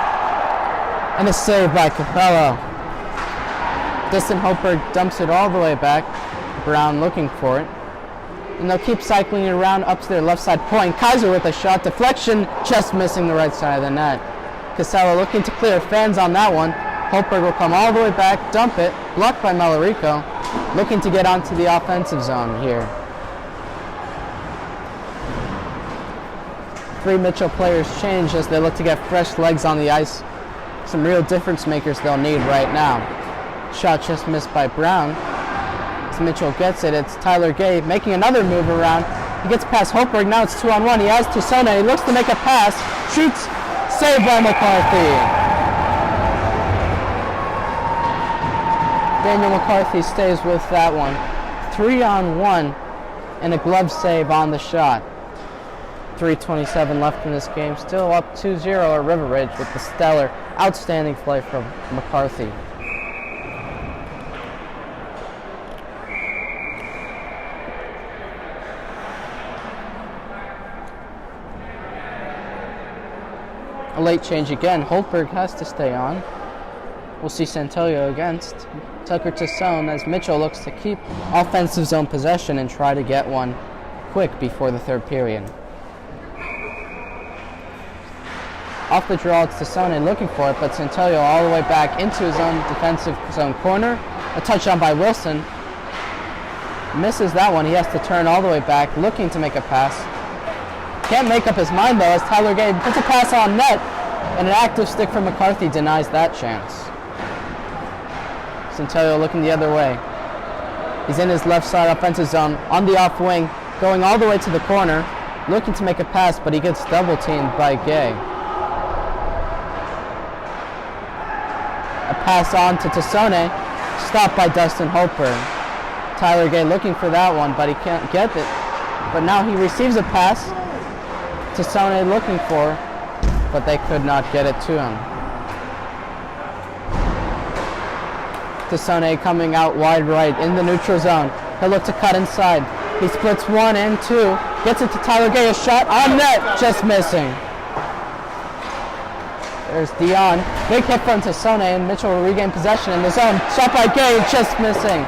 and a save by Capello. Distant Holberg dumps it all the way back. Brown looking for it. And they'll keep cycling it around up to their left side point. Kaiser with a shot, deflection, just missing the right side of the net. Casella looking to clear, fans on that one. Holberg will come all the way back, dump it, blocked by Malarico, looking to get onto the offensive zone here. 3 Mitchell players change as they look to get fresh legs on the ice. Some real difference makers they'll need right now. Shot just missed by Brown. As Mitchell gets it, it's Tyler Gay making another move around. He gets past Holberg, now it's 2-on-1. He has Tucson, he looks to make a pass, shoots, saved by McCarthy. Daniel McCarthy stays with that one. 3-on-1 and a glove save on the shot. 3:27 left in this game. Still up 2-0 at River Ridge with the stellar, outstanding play from McCarthy. A late change again. Holberg has to stay on. We'll see Santelio against Tucker Tassone as Mitchell looks to keep offensive zone possession and try to get one quick before the third period. Off the draw, it's Tassone looking for it, but Santelio all the way back into his own defensive zone corner. A touchdown by Wilson. Misses that one. He has to turn all the way back, looking to make a pass. Can't make up his mind though as Tyler Gay puts a pass on net, and an active stick from McCarthy denies that chance. Santelio looking the other way. He's in his left side offensive zone on the off wing, going all the way to the corner, looking to make a pass, but he gets double teamed by Gay. A pass on to Tassone, stopped by Dustin Holberg. Tyler Gay looking for that one, but he can't get it. But now he receives a pass. Tassone looking for, but they could not get it to him. Tassone coming out wide right in the neutral zone. He'll look to cut inside. He splits 1 and 2. Gets it to Tyler Gay. A shot on net. Just missing. There's Dion. Big hit from Tassone, and Mitchell will regain possession in the zone. Shot by Gay. Just missing.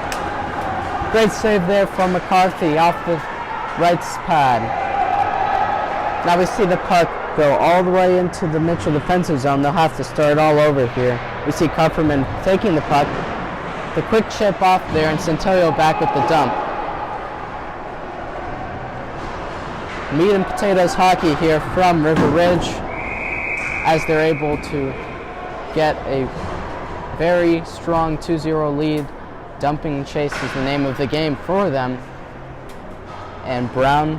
Great save there from McCarthy off the right pad. Now we see the puck go all the way into the Mitchell defensive zone. They'll have to start all over here. We see Kupferman taking the puck. The quick chip off there, and Santelio back with the dump. Meat and potatoes hockey here from River Ridge as they're able to get a very strong 2-0 lead Dumping chase is the name of the game for them. And Brown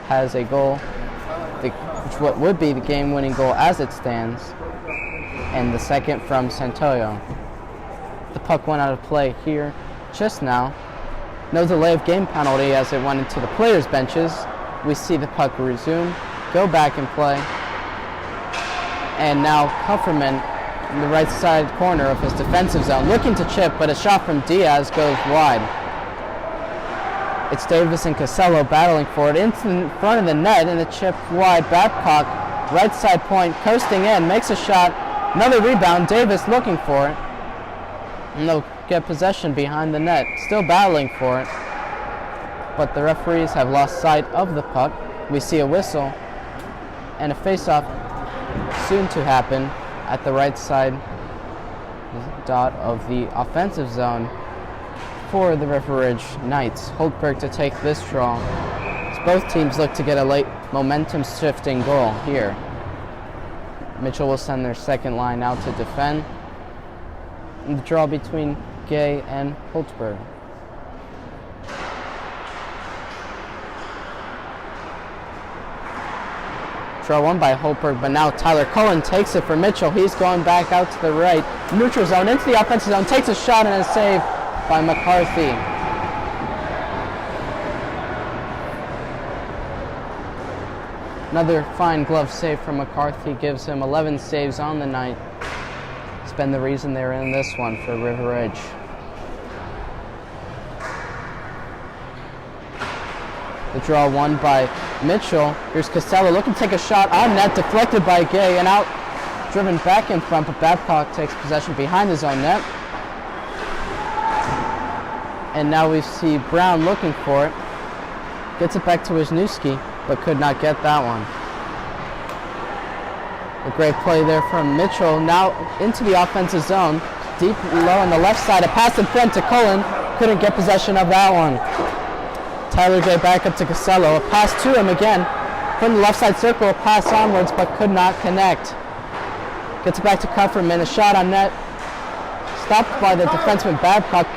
has a goal, which what would be the game-winning goal as it stands, and the second from Santoyo. The puck went out of play here just now. No delay of game penalty as it went into the players' benches. We see the puck resume, go back and play. And now Kupferman in the right side corner of his defensive zone, looking to chip, but a shot from Diaz goes wide. It's Davis and Casello battling for it in front of the net, and a chip wide. Babcock, right side point, coasting in, makes a shot. Another rebound. Davis looking for it. And they'll get possession behind the net, still battling for it. But the referees have lost sight of the puck. We see a whistle and a face-off soon to happen at the right side dot of the offensive zone for the River Ridge Knights. Holtberg to take this draw, as both teams look to get a late momentum-shifting goal here. Mitchell will send their second line out to defend. And the draw between Gay and Holtberg. Draw won by Holtberg, but now Tyler Cullen takes it for Mitchell. He's going back out to the right. Neutral zone, into the offensive zone, takes a shot and a save by McCarthy. Another fine glove save from McCarthy gives him 11 saves on the night. It's been the reason they're in this one for River Ridge. The draw won by Mitchell. Here's Costello looking to take a shot on net, deflected by Gay and out, driven back in front, but Babcock takes possession behind his own net. And now we see Brown looking for it. Gets it back to Wisniewski, but could not get that one. A great play there from Mitchell. Now into the offensive zone. Deep low on the left side. A pass in front to Cullen. Couldn't get possession of that one. Tyler Gay back up to Costello. A pass to him again. From the left side circle. A pass onwards, but could not connect. Gets it back to Kupferman. A shot on net. Stopped by the defenseman Babcock.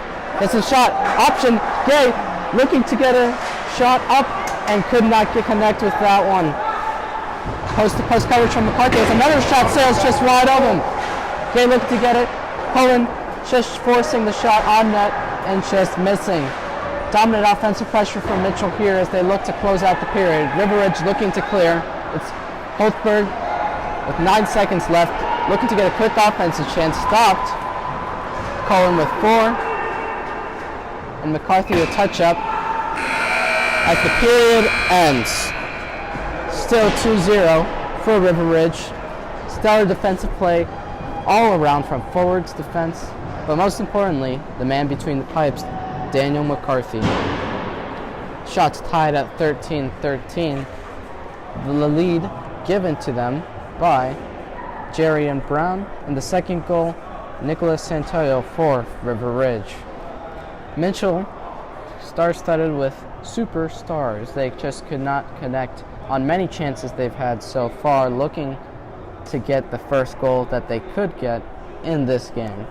It's a shot. Option. Gay looking to get a shot up and could not connect with that one. Post-to-post coverage from McCarthy. There's another shot, sails just wide of him. Gay looked to get it. Cullen just forcing the shot on net and just missing. Dominant offensive pressure from Mitchell here as they look to close out the period. River Ridge looking to clear. It's Holtberg with 9 seconds left, looking to get a quick offensive chance. Stopped. Cullen with 4. And McCarthy will touch up as the period ends. Still 2-0 for River Ridge. Stellar defensive play all around from forwards, defense, but most importantly, the man between the pipes, Daniel McCarthy. Shots tied at 13-13. The lead given to them by Jerry and Brown, and the second goal, Nicholas Santoyo for River Ridge. Mitchell, star-studded with superstars. They just could not connect on many chances they've had so far, looking to get the first goal that they could get in this game.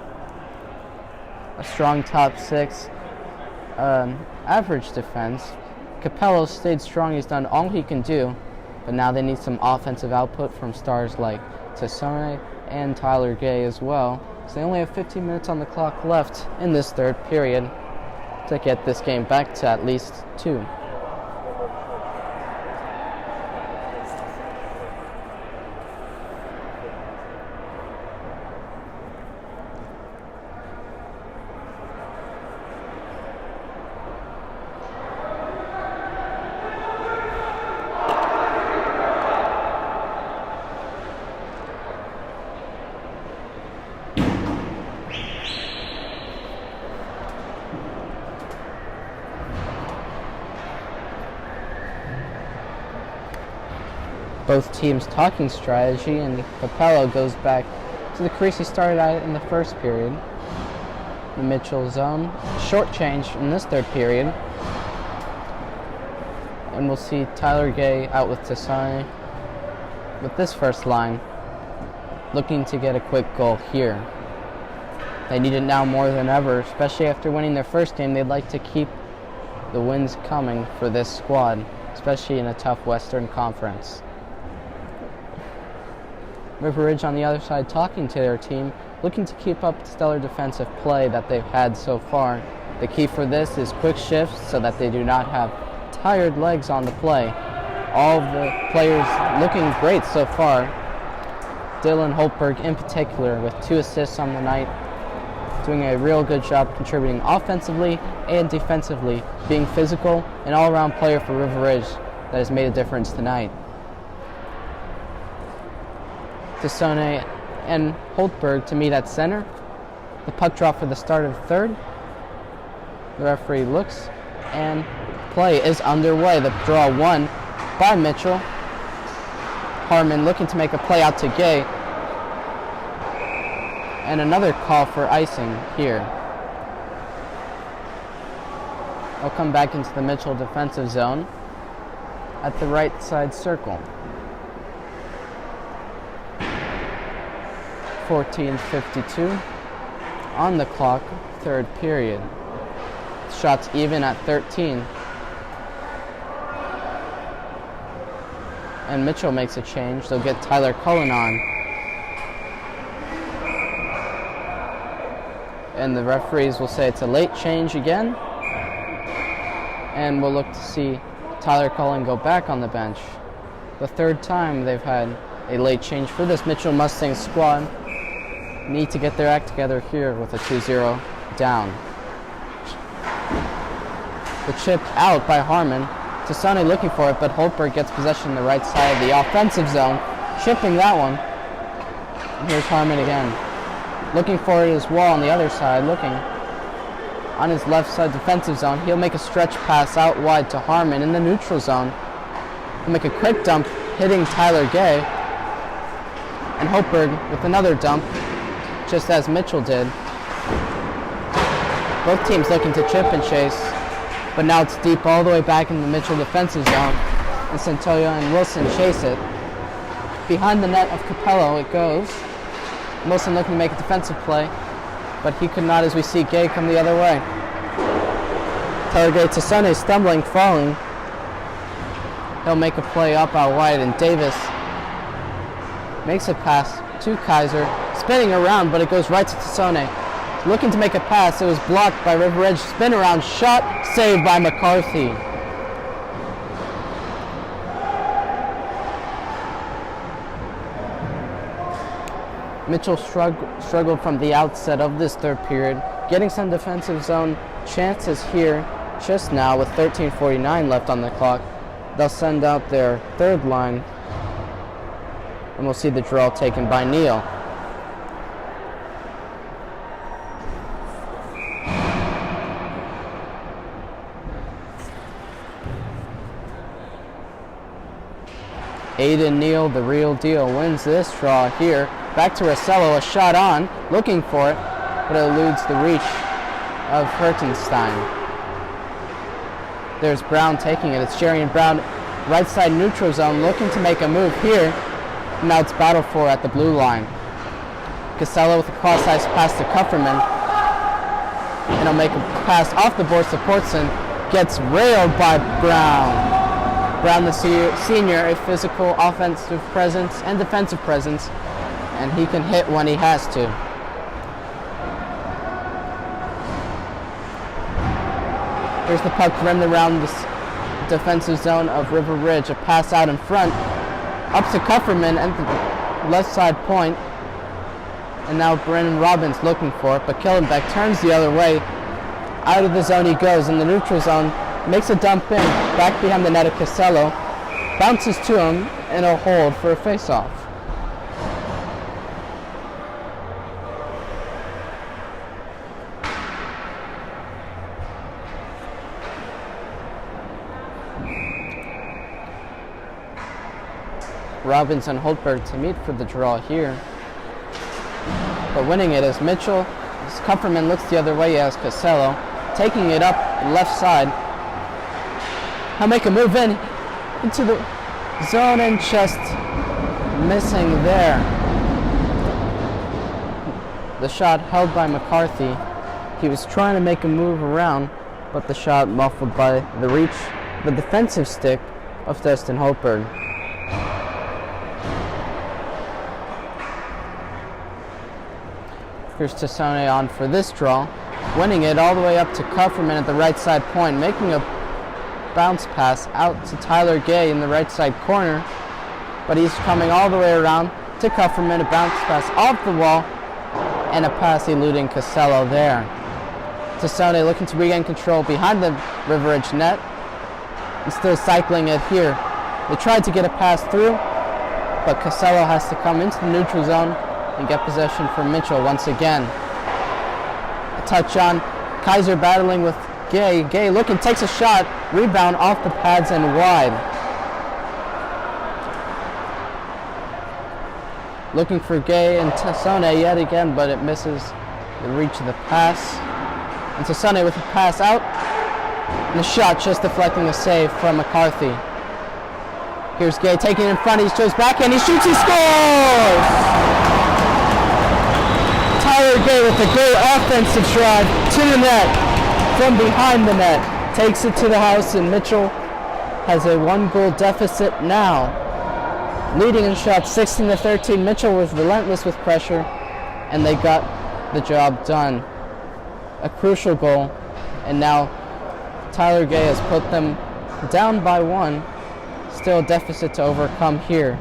A strong top six, average defense. Capello stayed strong. He's done all he can do, but now they need some offensive output from stars like Tassone and Tyler Gay as well. So they only have 15 minutes on the clock left in this third period to get this game back to at least 2. Both teams talking strategy, and Capello goes back to the crease he started at in the first period. The Mitchell zone, short change in this third period. And we'll see Tyler Gay out with Tassone with this first line, looking to get a quick goal here. They need it now more than ever, especially after winning their first game. They'd like to keep the wins coming for this squad, especially in a tough Western Conference. River Ridge on the other side talking to their team, looking to keep up the stellar defensive play that they've had so far. The key for this is quick shifts so that they do not have tired legs on the play. All of the players looking great so far. Dylan Holtberg in particular with 2 assists on the night, doing a real good job contributing offensively and defensively, being physical, an all-around player for River Ridge that has made a difference tonight. Tassone and Holtberg to meet at center. The puck drop for the start of third. The referee looks, and play is underway. The draw won by Mitchell. Harmon looking to make a play out to Gay. And another call for icing here. They'll come back into the Mitchell defensive zone at the right side circle. 14:52 on the clock, third period. Shots even at 13. And Mitchell makes a change. They'll get Tyler Cullen on. And the referees will say it's a late change again. And we'll look to see Tyler Cullen go back on the bench. The third time they've had a late change for this Mitchell Mustangs squad. Need to get their act together here with a 2-0 down. The chip out by Harmon. Tassone looking for it, but Holtberg gets possession on the right side of the offensive zone, chipping that one. And here's Harmon again. Looking for his wall on the other side, looking on his left side defensive zone. He'll make a stretch pass out wide to Harmon in the neutral zone. He'll make a quick dump, hitting Tyler Gay. And Holtberg with another dump, just as Mitchell did. Both teams looking to chip and chase, but now it's deep all the way back in the Mitchell defensive zone, and Santoya and Wilson chase it. Behind the net of Capello it goes. Wilson looking to make a defensive play, but he could not, as we see Gay come the other way. Tyler Gay Tassone stumbling, falling. He'll make a play up out wide, and Davis makes a pass to Kaiser, spinning around, but it goes right to Tassone. Looking to make a pass, it was blocked by River Ridge. Spin around shot, saved by McCarthy. Mitchell struggled from the outset of this third period, getting some defensive zone chances here just now with 13:49 left on the clock. They'll send out their third line, and we'll see the draw taken by Neal. Aiden Neal, the real deal, wins this draw here. Back to Rossello, a shot on, looking for it, but it eludes the reach of Hertenstein. There's Brown taking it. It's Jerry and Brown, right side neutral zone, looking to make a move here. Now it's battled for at the blue line. Casello with a cross-ice pass to Kupferman. And he'll make a pass off the boards to Portson. Gets railed by Brown. Brown, the senior, a physical offensive presence and defensive presence, and he can hit when he has to. Here's the puck rimmed around the defensive zone of River Ridge. A pass out in front, up to Kupferman at the left side point, and now Brennan Robbins looking for it, but Killenbeck turns the other way. Out of the zone he goes in the neutral zone. Makes a dump in, back behind the net of Casello, bounces to him, and a hold for a face-off. Robbins and Holtberg to meet for the draw here. But winning it is Mitchell. As Kupferman looks the other way as Casello, taking it up left side. He'll make a move into the zone and just missing there. The shot held by McCarthy. He was trying to make a move around, but the shot muffled by the defensive stick of Dustin Holtberg. Here's Tassone on for this draw, winning it all the way up to Kufferman at the right side point, making a bounce pass out to Tyler Gay in the right side corner, but he's coming all the way around to Kufferman, a bounce pass off the wall, and a pass eluding Casello there. Tassone looking to regain control behind the River Edge net, and still cycling it here. They tried to get a pass through, but Casello has to come into the neutral zone and get possession for Mitchell once again. A touch on Kaiser battling with Gay. Gay looking, takes a shot, rebound off the pads and wide. Looking for Gay and Tassone yet again, but it misses the reach of the pass. And Tassone with a pass out, and a shot just deflecting a save from McCarthy. Here's Gay taking it in front, he goes back and he shoots, he scores! Tyler Gay with a great offensive drive to the net, from behind the net, takes it to the house, and Mitchell has a 1-goal deficit now. Leading in shots 16-13, Mitchell was relentless with pressure, and they got the job done. A crucial goal, and now Tyler Gay has put them down by 1. Still a deficit to overcome here.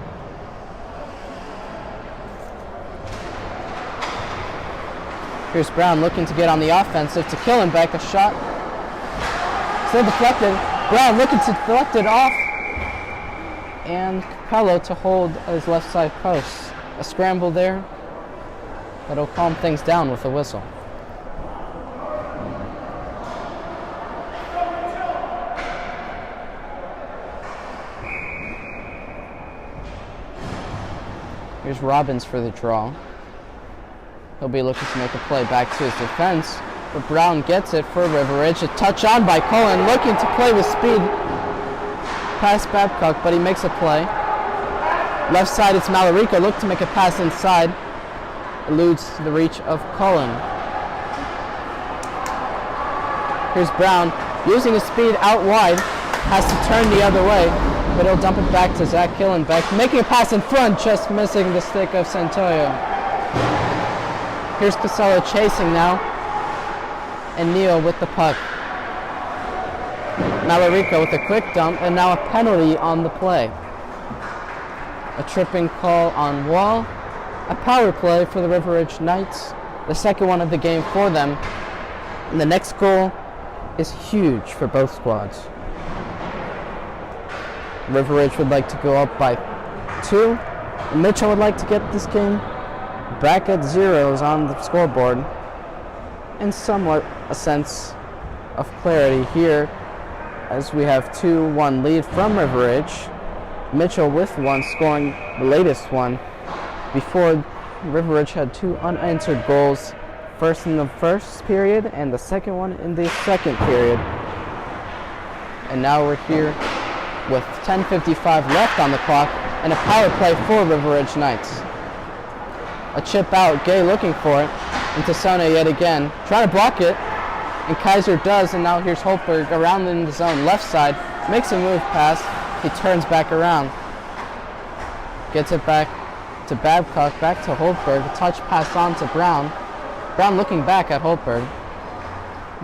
Here's Brown looking to get on the offensive to kill him back. A shot. Still deflected. Brown looking to deflect it off. And Capello to hold his left side post. A scramble there. That'll calm things down with a whistle. Here's Robbins for the draw. He'll be looking to make a play back to his defense, but Brown gets it for River Ridge. A touch on by Cullen, looking to play with speed past Babcock, but he makes a play. Left side, it's Malarica, look to make a pass inside. Eludes the reach of Cullen. Here's Brown, using his speed out wide, has to turn the other way, but he'll dump it back to Zach Killenbeck, making a pass in front, just missing the stick of Santoyo. Here's Casello chasing now, and Neal with the puck. Malarica with a quick dump, and now a penalty on the play. A tripping call on Wall, a power play for the River Ridge Knights, the second one of the game for them. And the next goal is huge for both squads. River Ridge would like to go up by 2. Mitchell would like to get this game back at 0s on the scoreboard, and somewhat a sense of clarity here as we have 2-1 lead from River Ridge. Mitchell with 1, scoring the latest one. Before, River Ridge had 2 unanswered goals, first in the first period and the second one in the second period. And now we're here with 10:55 left on the clock and a power play for River Ridge Knights. A chip out, Gay looking for it, and Tassone yet again, trying to block it, and Kaiser does, and now here's Holtberg around in the zone, left side, makes a move pass, he turns back around, gets it back to Babcock, back to Holtberg, a touch pass on to Brown, Brown looking back at Holtberg.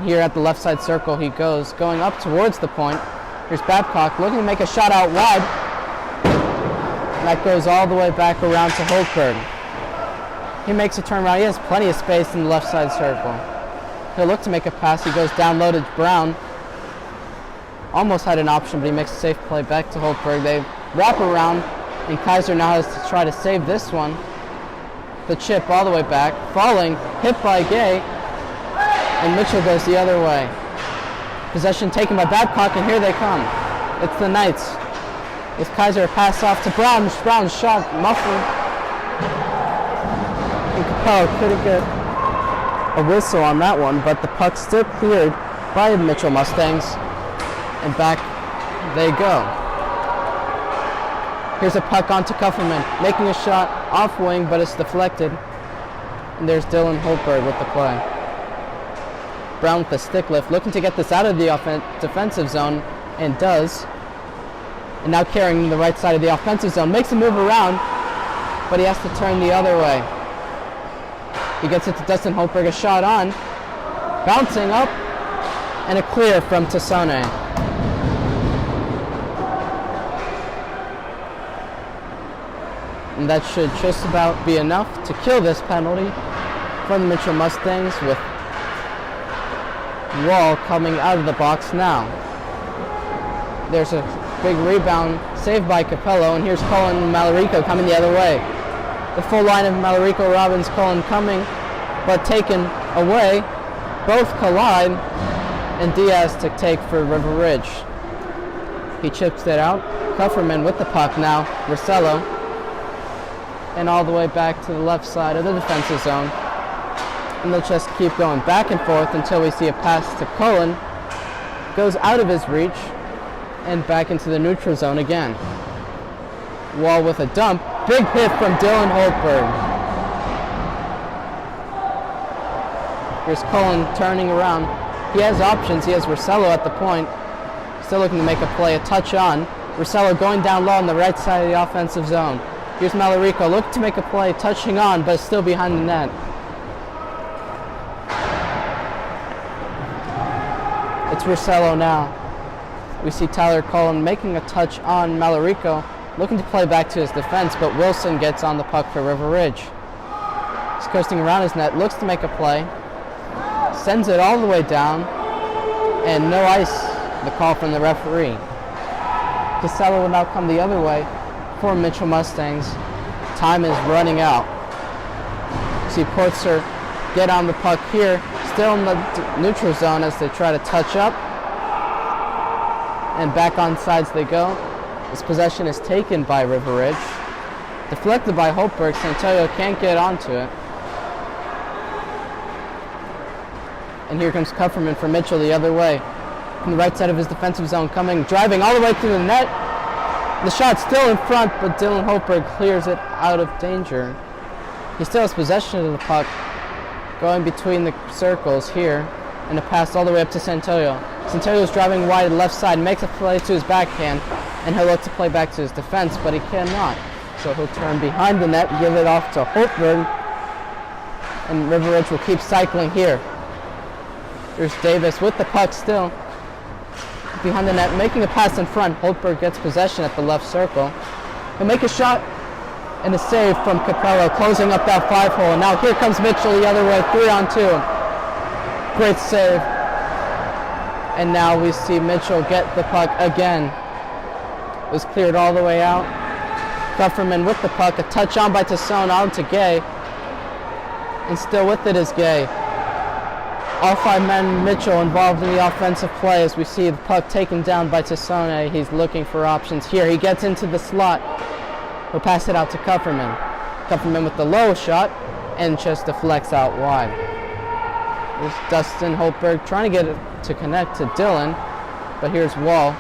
Here at the left side circle he goes, going up towards the point. Here's Babcock looking to make a shot out wide. And that goes all the way back around to Holtberg. He makes a turnaround. He has plenty of space in the left side circle. He'll look to make a pass. He goes down low to Brown. Almost had an option, but he makes a safe play back to Holtberg. They wrap around, and Kaiser now has to try to save this one. The chip all the way back, falling, hit by Gay, and Mitchell goes the other way. Possession taken by Babcock, and here they come. It's the Knights. With Kaiser a pass off to Brown. Brown's shot muffled. And Capello couldn't get a whistle on that one, but the puck still cleared by the Mitchell Mustangs. And back they go. Here's a puck onto Kufferman, making a shot off wing, but it's deflected. And there's Dylan Holberg with the play. Brown with the stick lift, looking to get this out of the defensive zone, and does. And now carrying the right side of the offensive zone, makes a move around, but he has to turn the other way. He gets it to Dustin Holberg, a shot on, bouncing up, and a clear from Tassone. And that should just about be enough to kill this penalty for the Mitchell Mustangs, with Wall coming out of the box now. There's a big rebound saved by Capello, and here's Cullen and Malarico coming the other way. The full line of Malarico, Robbins, Cullen coming, but taken away. Both collide, and Diaz to take for River Ridge. He chips it out. Kufferman with the puck now. Rosello. And all the way back to the left side of the defensive zone. And they'll just keep going back and forth until we see a pass to Cullen. Goes out of his reach and back into the neutral zone again. Wall with a dump. Big hit from Dylan Holberg. Here's Cullen turning around. He has options. He has Rosello at the point. Still looking to make a play. A touch on. Rosello going down low on the right side of the offensive zone. Here's Malarico, looking to make a play, touching on, but still behind the net. It's Rosello now. We see Tyler Cullen making a touch on Malarico, looking to play back to his defense, but Wilson gets on the puck for River Ridge. He's coasting around his net, looks to make a play, sends it all the way down, and no ice, the call from the referee. Casella will now come the other way for Mitchell Mustangs. Time is running out. See Portser get on the puck here, still in the neutral zone as they try to touch up. And back on sides they go. This possession is taken by River Ridge. Deflected by Holberg. Santelio can't get onto it. And here comes Kufferman for Mitchell the other way. From the right side of his defensive zone, coming, driving all the way through the net. The shot's still in front, but Dylan Holberg clears it out of danger. He still has possession of the puck, going between the circles here, and a pass all the way up to Santelio. Santelio's driving wide to the left side, makes a play to his backhand, and he'll look to play back to his defense, but he cannot. So he'll turn behind the net, give it off to Holberg, and River Ridge will keep cycling here. There's Davis with the puck still behind the net, making a pass in front. Holberg gets possession at the left circle. He'll make a shot and a save from Capello, closing up that 5-hole. And now here comes Mitchell the other way, 3-on-2. Great save. And now we see Mitchell get the puck again. It was cleared all the way out. Kufferman with the puck, a touch on by Tassone on to Gay. And still with it is Gay. All five men Mitchell involved in the offensive play as we see the puck taken down by Tassone. He's looking for options here. He gets into the slot. He'll pass it out to Kufferman. Kufferman with the low shot and just deflects out wide. There's Dustin Holberg trying to get it to connect to Dylan, but here's Wall.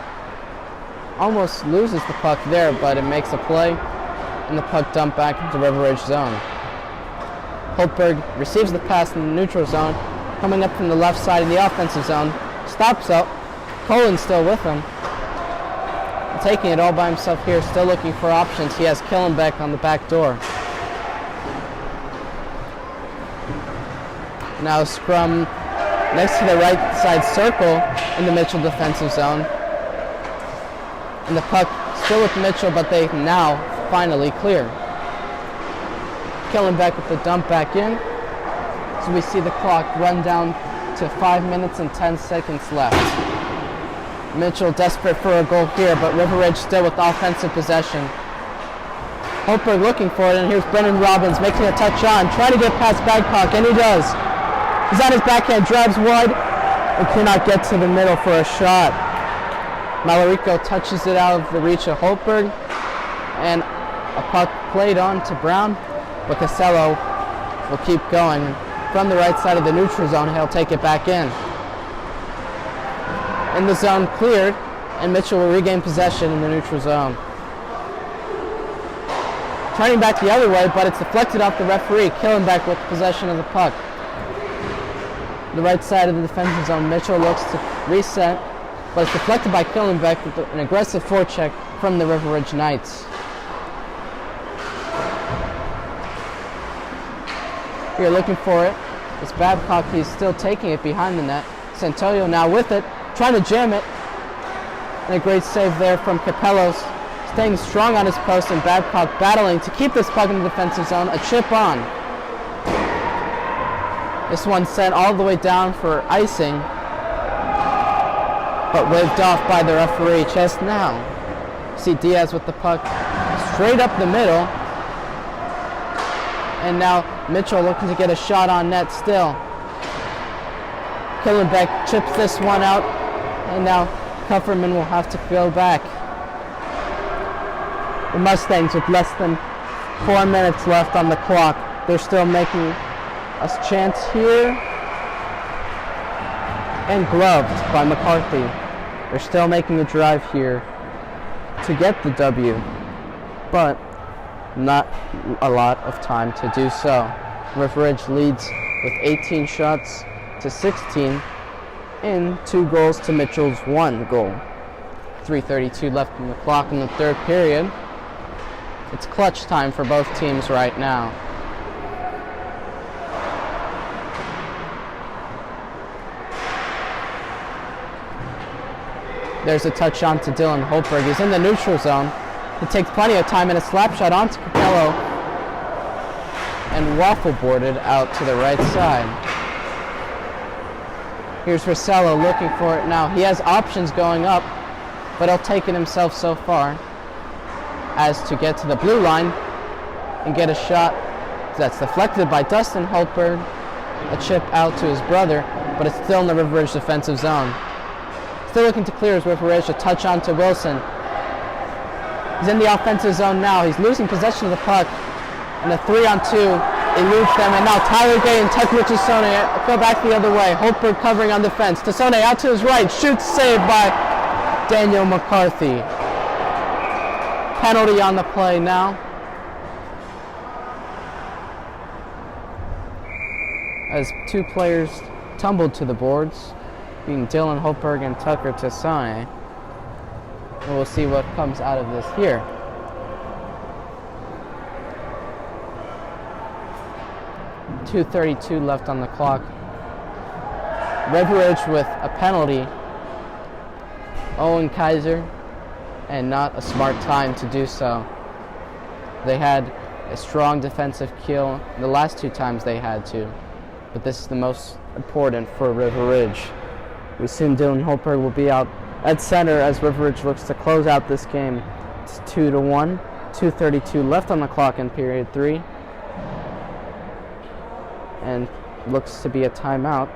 Almost loses the puck there, but it makes a play, and the puck dumped back into River Ridge zone. Holberg receives the pass in the neutral zone, coming up from the left side of the offensive zone, stops up, Cullen's still with him, taking it all by himself here, still looking for options. He has Killenbeck on the back door. Now scrum next to the right side circle in the Mitchell defensive zone. And the puck still with Mitchell, but they now finally clear. Killenbeck with the dump back in. So we see the clock run down to 5 minutes and 10 seconds left. Mitchell desperate for a goal here, but River Ridge still with offensive possession. Holberg looking for it, and here's Brennan Robbins making a touch on, trying to get past Bagcock, and he does. He's on his backhand, drives wide, and cannot get to the middle for a shot. Malarico touches it out of the reach of Holberg, and a puck played on to Brown, but Casello will keep going. From the right side of the neutral zone, he'll take it back in. In the zone cleared, and Mitchell will regain possession in the neutral zone. turning back the other way, but it's deflected off the referee. Killenbeck with possession of the puck. The right side of the defensive zone. Mitchell looks to reset, but it's deflected by Killenbeck with an aggressive forecheck from the River Ridge Knights. Here looking for it. It's Babcock. He's still taking it behind the net. Santoyo now with it, trying to jam it. And a great save there from Capellos. Staying strong on his post, and Babcock battling to keep this puck in the defensive zone. A chip on. This one sent all the way down for icing, but waved off by the referee just now. See Diaz with the puck straight up the middle. And now Mitchell looking to get a shot on net still. Killenbeck chips this one out, and now Kupferman will have to go back. The Mustangs with less than 4 minutes left on the clock. They're still making a chance here. And gloved by McCarthy. They're still making a drive here to get the W, but not a lot of time to do so. River Ridge leads with 18 shots to 16 and 2 goals to Mitchell's 1 goal. 3:32 left on the clock in the third period. It's clutch time for both teams right now. There's a touch on to Dylan Holtberg. He's in the neutral zone. He takes plenty of time and a slap shot onto Capello and waffle boarded out to the right side. Here's Rosello looking for it now. He has options going up, but he'll take it himself so far as to get to the blue line and get a shot that's deflected by Dustin Holtberg. A chip out to his brother, but it's still in the River Ridge defensive zone. Still looking to clear his River Ridge. A touch on to Wilson. He's in the offensive zone now. He's losing possession of the puck. And a 3-on-2 eludes them. And now Tyler Gay and Tucker Tassone go back the other way. Holtberg covering on defense. Tassone out to his right. Shoots, saved by Daniel McCarthy. Penalty on the play now. As 2 players tumbled to the boards, being Dylan Holtberg and Tucker Tassone. And we'll see what comes out of this here. .232 left on the clock. River Ridge with a penalty. Owen Kaiser, and not a smart time to do so. They had a strong defensive kill the last 2 times they had to, but this is the most important for River Ridge. We assume Dylan Holtberg will be out at center as River Ridge looks to close out this game. It's 2-1, 2:32 left on the clock in period 3. And looks to be a timeout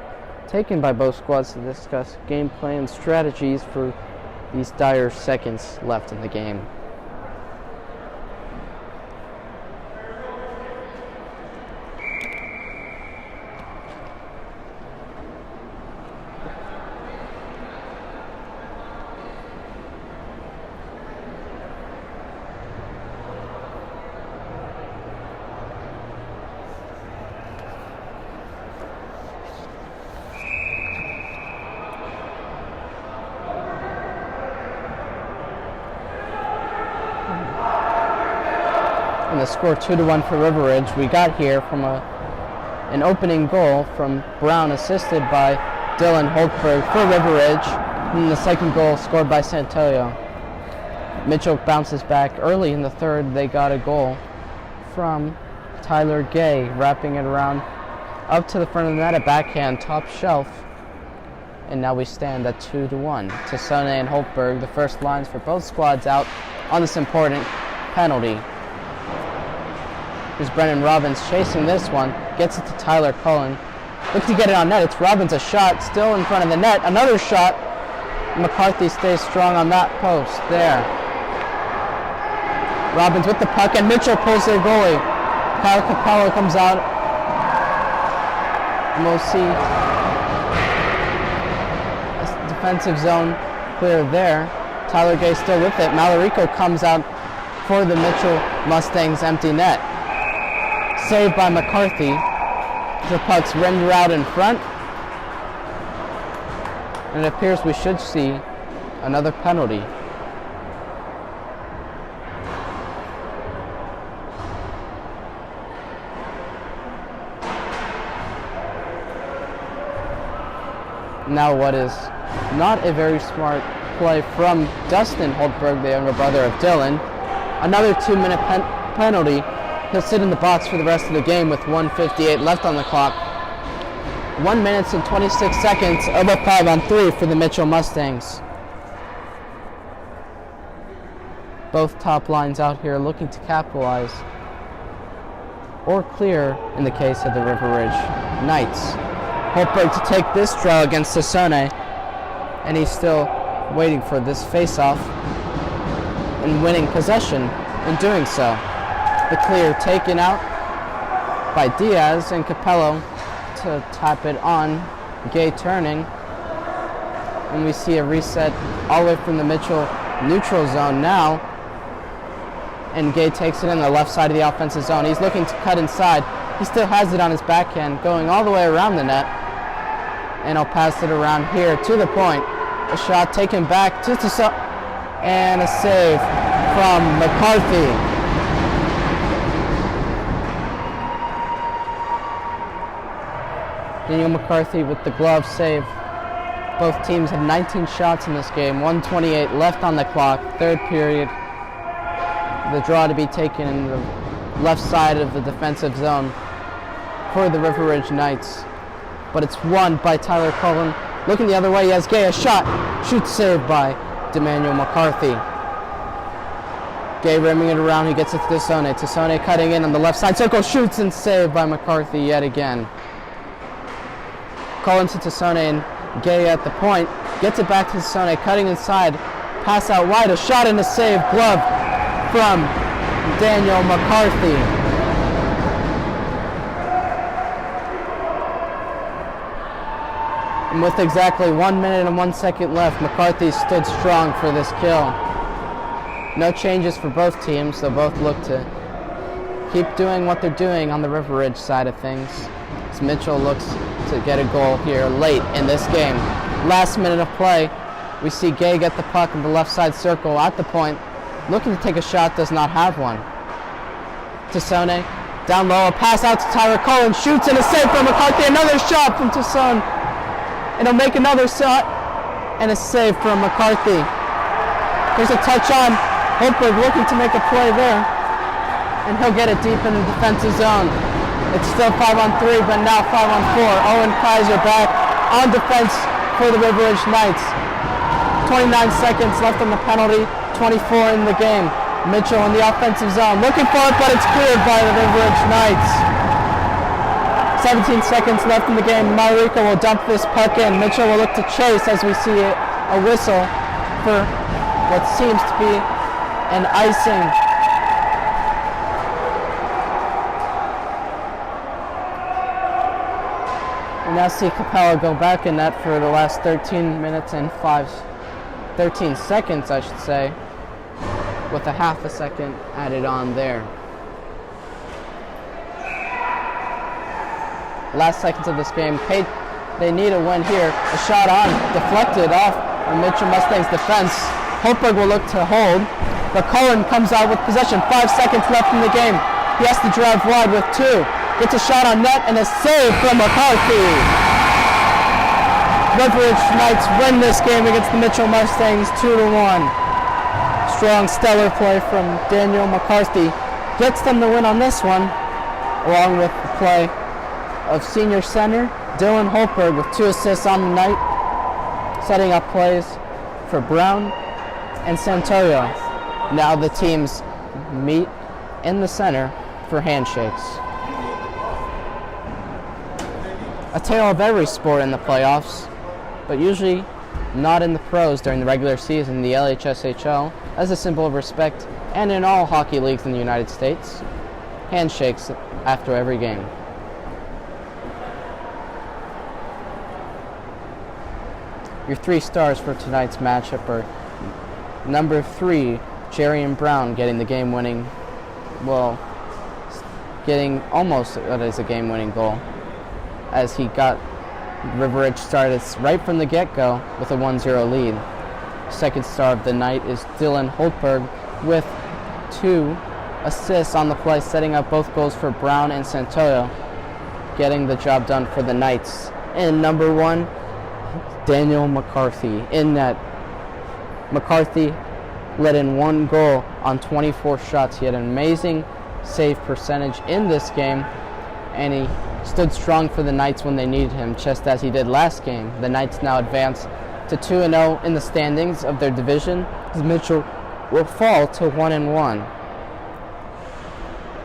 taken by both squads to discuss gameplay and strategies for these dire seconds left in the game. And the score 2-1 for River Ridge. We got here from an opening goal from Brown, assisted by Dylan Holtberg for River Ridge. And the second goal scored by Santoyo. Mitchell bounces back early in the third. They got a goal from Tyler Gay, wrapping it around up to the front of the net, a backhand top shelf. And now we stand at 2-1. Tassone and Holtberg, the first lines for both squads, out on this important penalty. Here's Brennan Robbins chasing this one, gets it to Tyler Cullen. Looks to get it on net. It's Robbins, a shot still in front of the net. Another shot. McCarthy stays strong on that post there. Robbins with the puck, and Mitchell pulls their goalie. Kyle Capello comes out. And we'll see a defensive zone clear there. Tyler Gay still with it. Malarico comes out for the Mitchell Mustangs empty net. Saved by McCarthy. The puck's rimmed out in front. And it appears we should see another penalty. Now what is not a very smart play from Dustin Holtberg, the younger brother of Dylan. Another 2-minute penalty. He'll sit in the box for the rest of the game with 1:58 left on the clock. 1 minute and 26 seconds of a 5-on-3 for the Mitchell Mustangs. Both top lines out here looking to capitalize or clear in the case of the River Ridge Knights. Holtberg to take this draw against Sassone, and he's still waiting for this face-off and winning possession in doing so. The clear taken out by Diaz and Capello to tap it on. Gay turning, and we see a reset all the way from the Mitchell neutral zone now, and Gay takes it in the left side of the offensive zone. He's looking to cut inside. He still has it on his backhand, going all the way around the net, and I'll pass it around here to the point. A shot taken back to and a save from McCarthy. Daniel McCarthy with the glove save. Both teams have 19 shots in this game, 1:28 left on the clock, third period. The draw to be taken in the left side of the defensive zone for the River Ridge Knights. But it's won by Tyler Cullen. Looking the other way, he has Gay, a shot. Shoots saved by D'Emmanuel McCarthy. Gay rimming it around, he gets it to Tassone. Tassone cutting in on the left side circle, shoots and saved by McCarthy yet again. Cullen to Tassone and Gay at the point. Gets it back to Tassone, cutting inside. Pass out wide, a shot and a save. Glove from Daniel McCarthy. And with exactly 1 minute and 1 second left, McCarthy stood strong for this kill. No changes for both teams. They'll both look to keep doing what they're doing on the River Ridge side of things, as Mitchell looks to get a goal here late in this game. Last minute of play, we see Gay get the puck in the left side circle at the point, looking to take a shot, does not have one. Tassone, down low, a pass out to Tyler Cullen, shoots and a save from McCarthy, another shot from Tassone, and he'll make another shot and a save from McCarthy. There's a touch on, Holtberg looking to make a play there, and he'll get it deep in the defensive zone. It's still 5-on-3, but now 5-on-4. Owen Kaiser back on defense for the River Ridge Knights. 29 seconds left on the penalty, 24 in the game. Mitchell in the offensive zone, looking for it, but it's cleared by the River Ridge Knights. 17 seconds left in the game. Marika will dump this puck in. Mitchell will look to chase as we see a whistle for what seems to be an icing. We now see Capello go back in net for the last 13 minutes and 13 seconds, I should say, with a half a second added on there. Last seconds of this game, they need a win here. A shot on, deflected off on Mitchell Mustang's defense. Holtberg will look to hold, but Cullen comes out with possession. 5 seconds left in the game. He has to drive wide with 2. Gets a shot on net and a save from McCarthy. River Ridge Knights win this game against the Mitchell Mustangs 2-1. Strong, stellar play from Daniel McCarthy gets them the win on this one, along with the play of senior center Dylan Holtberg with 2 assists on the night, setting up plays for Brown and Santorio. Now the teams meet in the center for handshakes. A tale of every sport in the playoffs, but usually not in the pros during the regular season, the LHSHL, as a symbol of respect, and in all hockey leagues in the United States, handshakes after every game. Your 3 stars for tonight's matchup are number 3, Jerry and Brown getting the game-winning, getting almost as a game-winning goal, as he got River Ridge started right from the get-go with a 1-0 lead. Second star of the night is Dylan Holtberg with 2 assists on the play, setting up both goals for Brown and Santoyo, getting the job done for the Knights. And number 1, Daniel McCarthy in net. McCarthy let in 1 goal on 24 shots. He had an amazing save percentage in this game, and he stood strong for the Knights when they needed him, just as he did last game. The Knights now advance to 2-0 in the standings of their division, as Mitchell will fall to 1-1.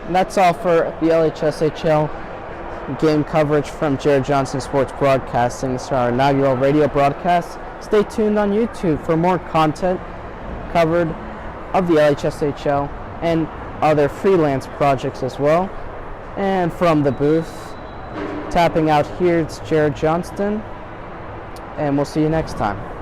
And that's all for the LHSHL game coverage from Jared Johnston Sports Broadcasting. This is our inaugural radio broadcast. Stay tuned on YouTube for more content covered of the LHSHL and other freelance projects as well. And from the booth, tapping out here, it's Jared Johnston, and we'll see you next time.